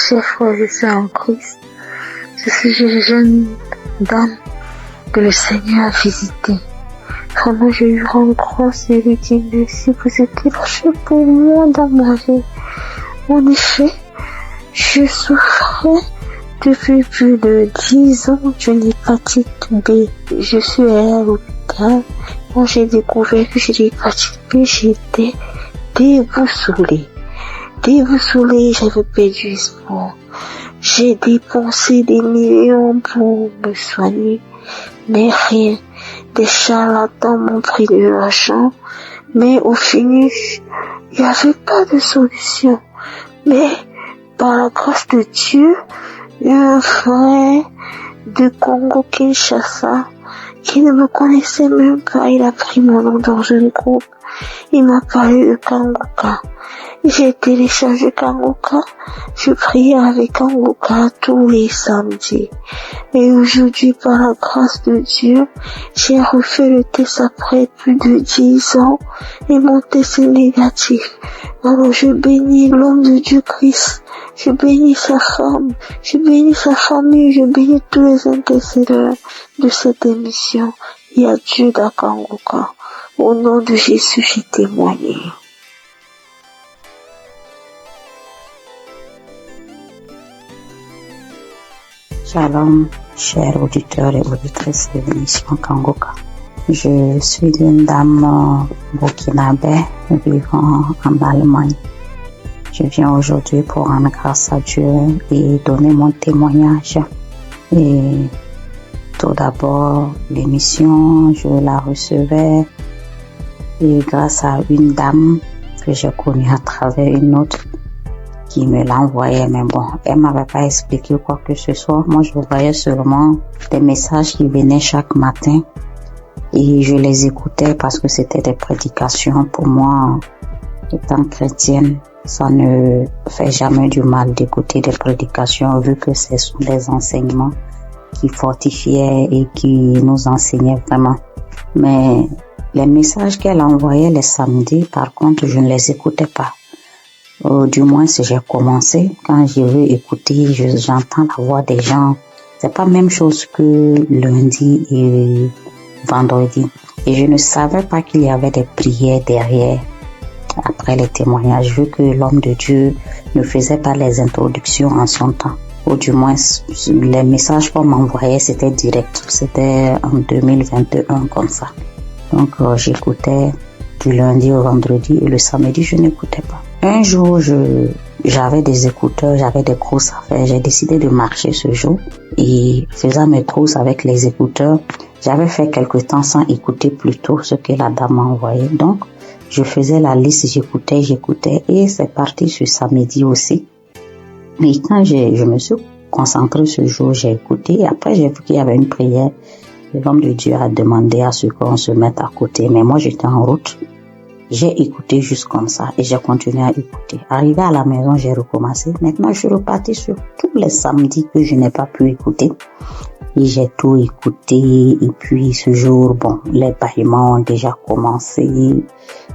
Chers frères et sœurs en Christ, je suis une jeune dame que le Seigneur a visitée. Vraiment, je lui rends grâce et lui dis merci, vous êtes marché pour moi dans ma vie. En effet, je souffrais depuis plus de 10 ans d'une hépatite B. Je suis allée à l'hôpital. Quand j'ai découvert que j'ai l'hépatite B, j'étais déboussolée. déboussolée, j'avais perdu espoir. J'ai dépensé des millions pour me soigner, mais rien. Des charlatans m'ont pris de l'argent, mais au finish, il n'y avait pas de solution. Mais par la grâce de Dieu, un frère de Congo-Kinshasa qui ne me connaissait même pas, il a pris mon nom dans un groupe. Il m'a parlé de Kanguka. J'ai téléchargé Kanguka. Je priais avec Kanguka tous les samedis. Et aujourd'hui, par la grâce de Dieu, j'ai refait le test après plus de 10 ans et mon test est négatif. Alors je bénis l'homme de Dieu Christ. Je bénis sa femme. Je bénis sa famille. Je bénis tous les intercesseurs de cette émission. Il y a Dieu dans Kanguka. Au nom de Jésus, j'ai témoigné. Shalom, chers auditeurs et auditrices de l'émission Kanguka. Je suis une dame burkinabé vivant en Allemagne. Je viens aujourd'hui pour rendre grâce à Dieu et donner mon témoignage. Et tout d'abord, l'émission, je la recevais et grâce à une dame que j'ai connue à travers une autre qui me l'envoyait, mais bon, elle m'avait pas expliqué quoi que ce soit. Moi, je voyais seulement des messages qui venaient chaque matin et je les écoutais parce que c'était des prédications. Pour moi, étant chrétienne, ça ne fait jamais du mal d'écouter des prédications vu que ce sont des enseignements qui fortifiaient et qui nous enseignaient vraiment. Mais les messages qu'elle envoyait les samedis, par contre, je ne les écoutais pas. Du moins, si j'ai commencé, quand je veux écouter, j'entends la voix des gens. C'est pas la même chose que lundi et vendredi. Et je ne savais pas qu'il y avait des prières derrière, après les témoignages, vu que l'homme de Dieu ne faisait pas les introductions en son temps. Ou du moins, les messages qu'on m'envoyait, c'était direct. C'était en 2021, comme ça. Donc, j'écoutais du lundi au vendredi et le samedi, je n'écoutais pas. Un jour, j'avais des écouteurs, j'avais des courses à faire. J'ai décidé de marcher ce jour et faisant mes courses avec les écouteurs, j'avais fait quelque temps sans écouter plutôt ce que la dame m'a envoyé. Donc, je faisais la liste, j'écoutais et c'est parti ce samedi aussi. Et quand je me suis concentrée ce jour, j'ai écouté et après j'ai vu qu'il y avait une prière. L'homme de Dieu a demandé à ce qu'on se mette à côté, mais moi j'étais en route. J'ai écouté juste comme ça et j'ai continué à écouter. Arrivé à la maison, j'ai recommencé. Maintenant, je suis reparti sur tous les samedis que je n'ai pas pu écouter. Et j'ai tout écouté. Et puis ce jour, bon, les bâillements ont déjà commencé. Il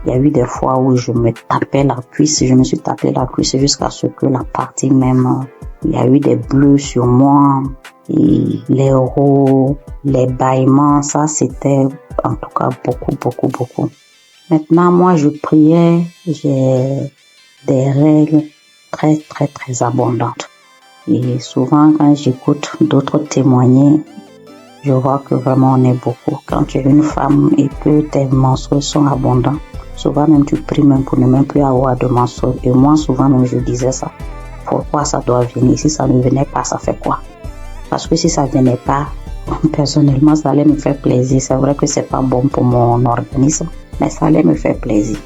y a eu des fois où je me tapais la cuisse. Je me suis tapé la cuisse jusqu'à ce que la partie même, il y a eu des bleus sur moi. Et les roues, les bâillements, ça c'était en tout cas beaucoup. Maintenant, moi, je priais, j'ai des règles très abondantes. Et souvent, quand j'écoute d'autres témoigner, je vois que vraiment on est beaucoup. Quand tu es une femme et que tes menstrues sont abondantes, souvent même tu pries même pour ne même plus avoir de menstrues. Et moi, souvent même je disais ça. Pourquoi ça doit venir? Si ça ne venait pas, ça fait quoi? Parce que si ça venait pas, personnellement, ça allait me faire plaisir. C'est vrai que c'est pas bon pour mon organisme, mais ça allait me faire plaisir.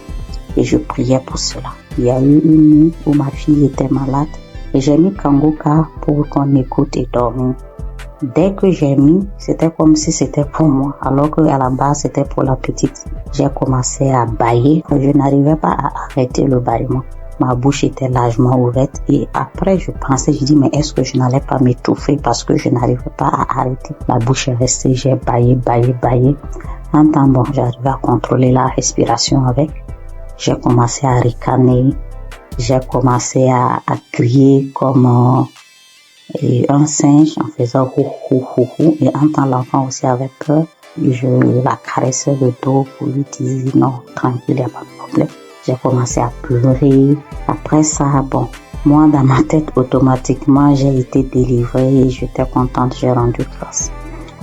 Et je priais pour cela. Il y a eu une nuit où ma fille était malade et j'ai mis Kanguka pour qu'on écoute et dormir. Dès que j'ai mis, c'était comme si c'était pour moi, alors qu'à la base c'était pour la petite. J'ai commencé à bâiller, je n'arrivais pas à arrêter le bâillement. Ma bouche était largement ouverte et après je pensais, je dis mais est-ce que je n'allais pas m'étouffer parce que je n'arrivais pas à arrêter. La bouche est restée, j'ai bâillé. En temps bon, j'arrivais à contrôler la respiration avec. J'ai commencé à ricaner, j'ai commencé à crier comme un singe en faisant hou. Et en temps l'enfant aussi avait peur. Je la caressais le dos pour lui dire non, tranquille, il n'y a pas de problème. J'ai commencé à pleurer. Après ça, bon, moi dans ma tête automatiquement j'ai été délivrée et j'étais contente, j'ai rendu grâce.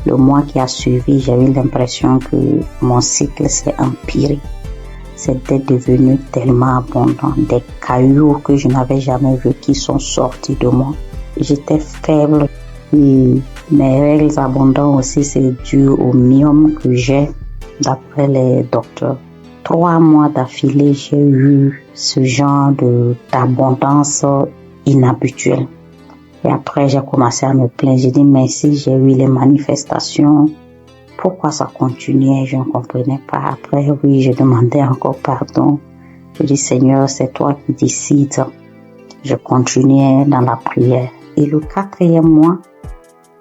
Le mois qui a suivi, j'ai eu l'impression que mon cycle s'est empiré. c'était devenu tellement abondant. Des cailloux que je n'avais jamais vus qui sont sortis de moi. J'étais faible et mes règles abondantes aussi, c'est dû au myome que j'ai d'après les docteurs. 3 mois d'affilée, j'ai eu ce genre d'abondance inhabituelle. Et après, j'ai commencé à me plaindre. J'ai dit, mais si j'ai eu les manifestations, pourquoi ça continuait? Je ne comprenais pas. Après, oui, je demandais encore pardon. Je dis, Seigneur, c'est toi qui décides. Je continuais dans la prière. Et le 4e mois,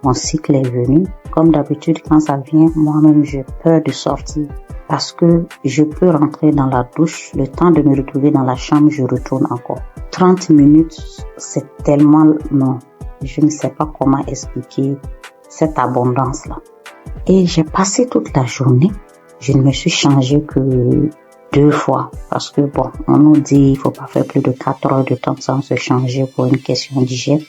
mon cycle est venu. Comme d'habitude, quand ça vient, moi-même, j'ai peur de sortir. Parce que je peux rentrer dans la douche, le temps de me retrouver dans la chambre, je retourne encore. 30 minutes, c'est tellement long. Je ne sais pas comment expliquer cette abondance-là. Et j'ai passé toute la journée. Je ne me suis changée que 2 fois. Parce que bon, on nous dit il faut pas faire plus de 4 heures de temps sans se changer pour une question d'hygiène.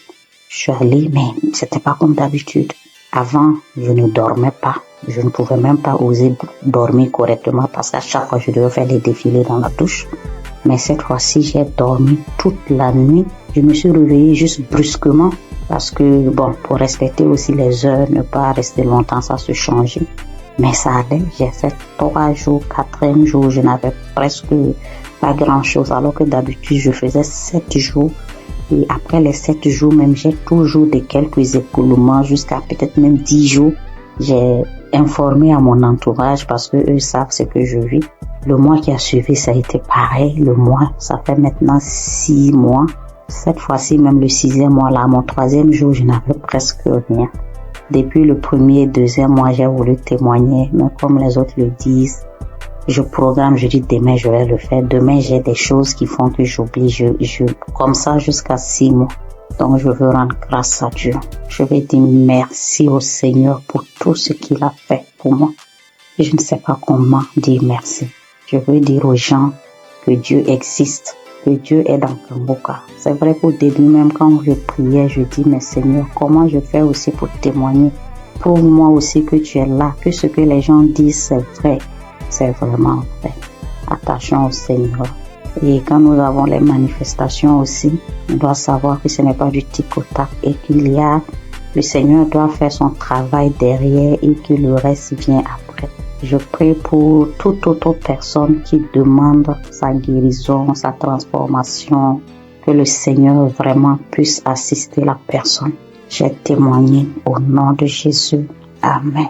Je suis allée, mais c'était pas comme d'habitude. Avant, je ne dormais pas. Je ne pouvais même pas oser dormir correctement parce qu'à chaque fois, je devais faire des défilés dans la douche. Mais cette fois-ci, j'ai dormi toute la nuit. Je me suis réveillée juste brusquement parce que, bon, pour respecter aussi les heures, ne pas rester longtemps sans se changer. Mais ça allait. J'ai fait 3 jours, 4e jour, je n'avais presque pas grand-chose. Alors que d'habitude, je faisais 7 jours. Et après les 7 jours, même, j'ai toujours de quelques écoulements jusqu'à peut-être même 10 jours. J'ai informé à mon entourage parce que eux savent ce que je vis. Le mois qui a suivi, ça a été pareil. Le mois, ça fait maintenant 6 mois. Cette fois-ci, même le 6e mois, là, mon 3e jour, je n'avais presque rien. Depuis le 1er et 2e mois, j'ai voulu témoigner, mais comme les autres le disent, je programme, je dis demain, je vais le faire. Demain, j'ai des choses qui font que j'oublie. Comme ça, jusqu'à 6 mois. Donc, je veux rendre grâce à Dieu. Je vais dire merci au Seigneur pour tout ce qu'il a fait pour moi. Je ne sais pas comment dire merci. Je veux dire aux gens que Dieu existe, que Dieu est dans Kanguka. C'est vrai qu'au début, même quand je priais, je dis, mais Seigneur, comment je fais aussi pour témoigner? Prouve-moi aussi que tu es là, que ce que les gens disent, c'est vrai. C'est vraiment vrai. Attachons au Seigneur. Et quand nous avons les manifestations aussi, on doit savoir que ce n'est pas du tic-au-tac et le Seigneur doit faire son travail derrière et que le reste vient après. Je prie pour toute autre personne qui demande sa guérison, sa transformation, que le Seigneur vraiment puisse assister la personne. J'ai témoigné au nom de Jésus. Amen.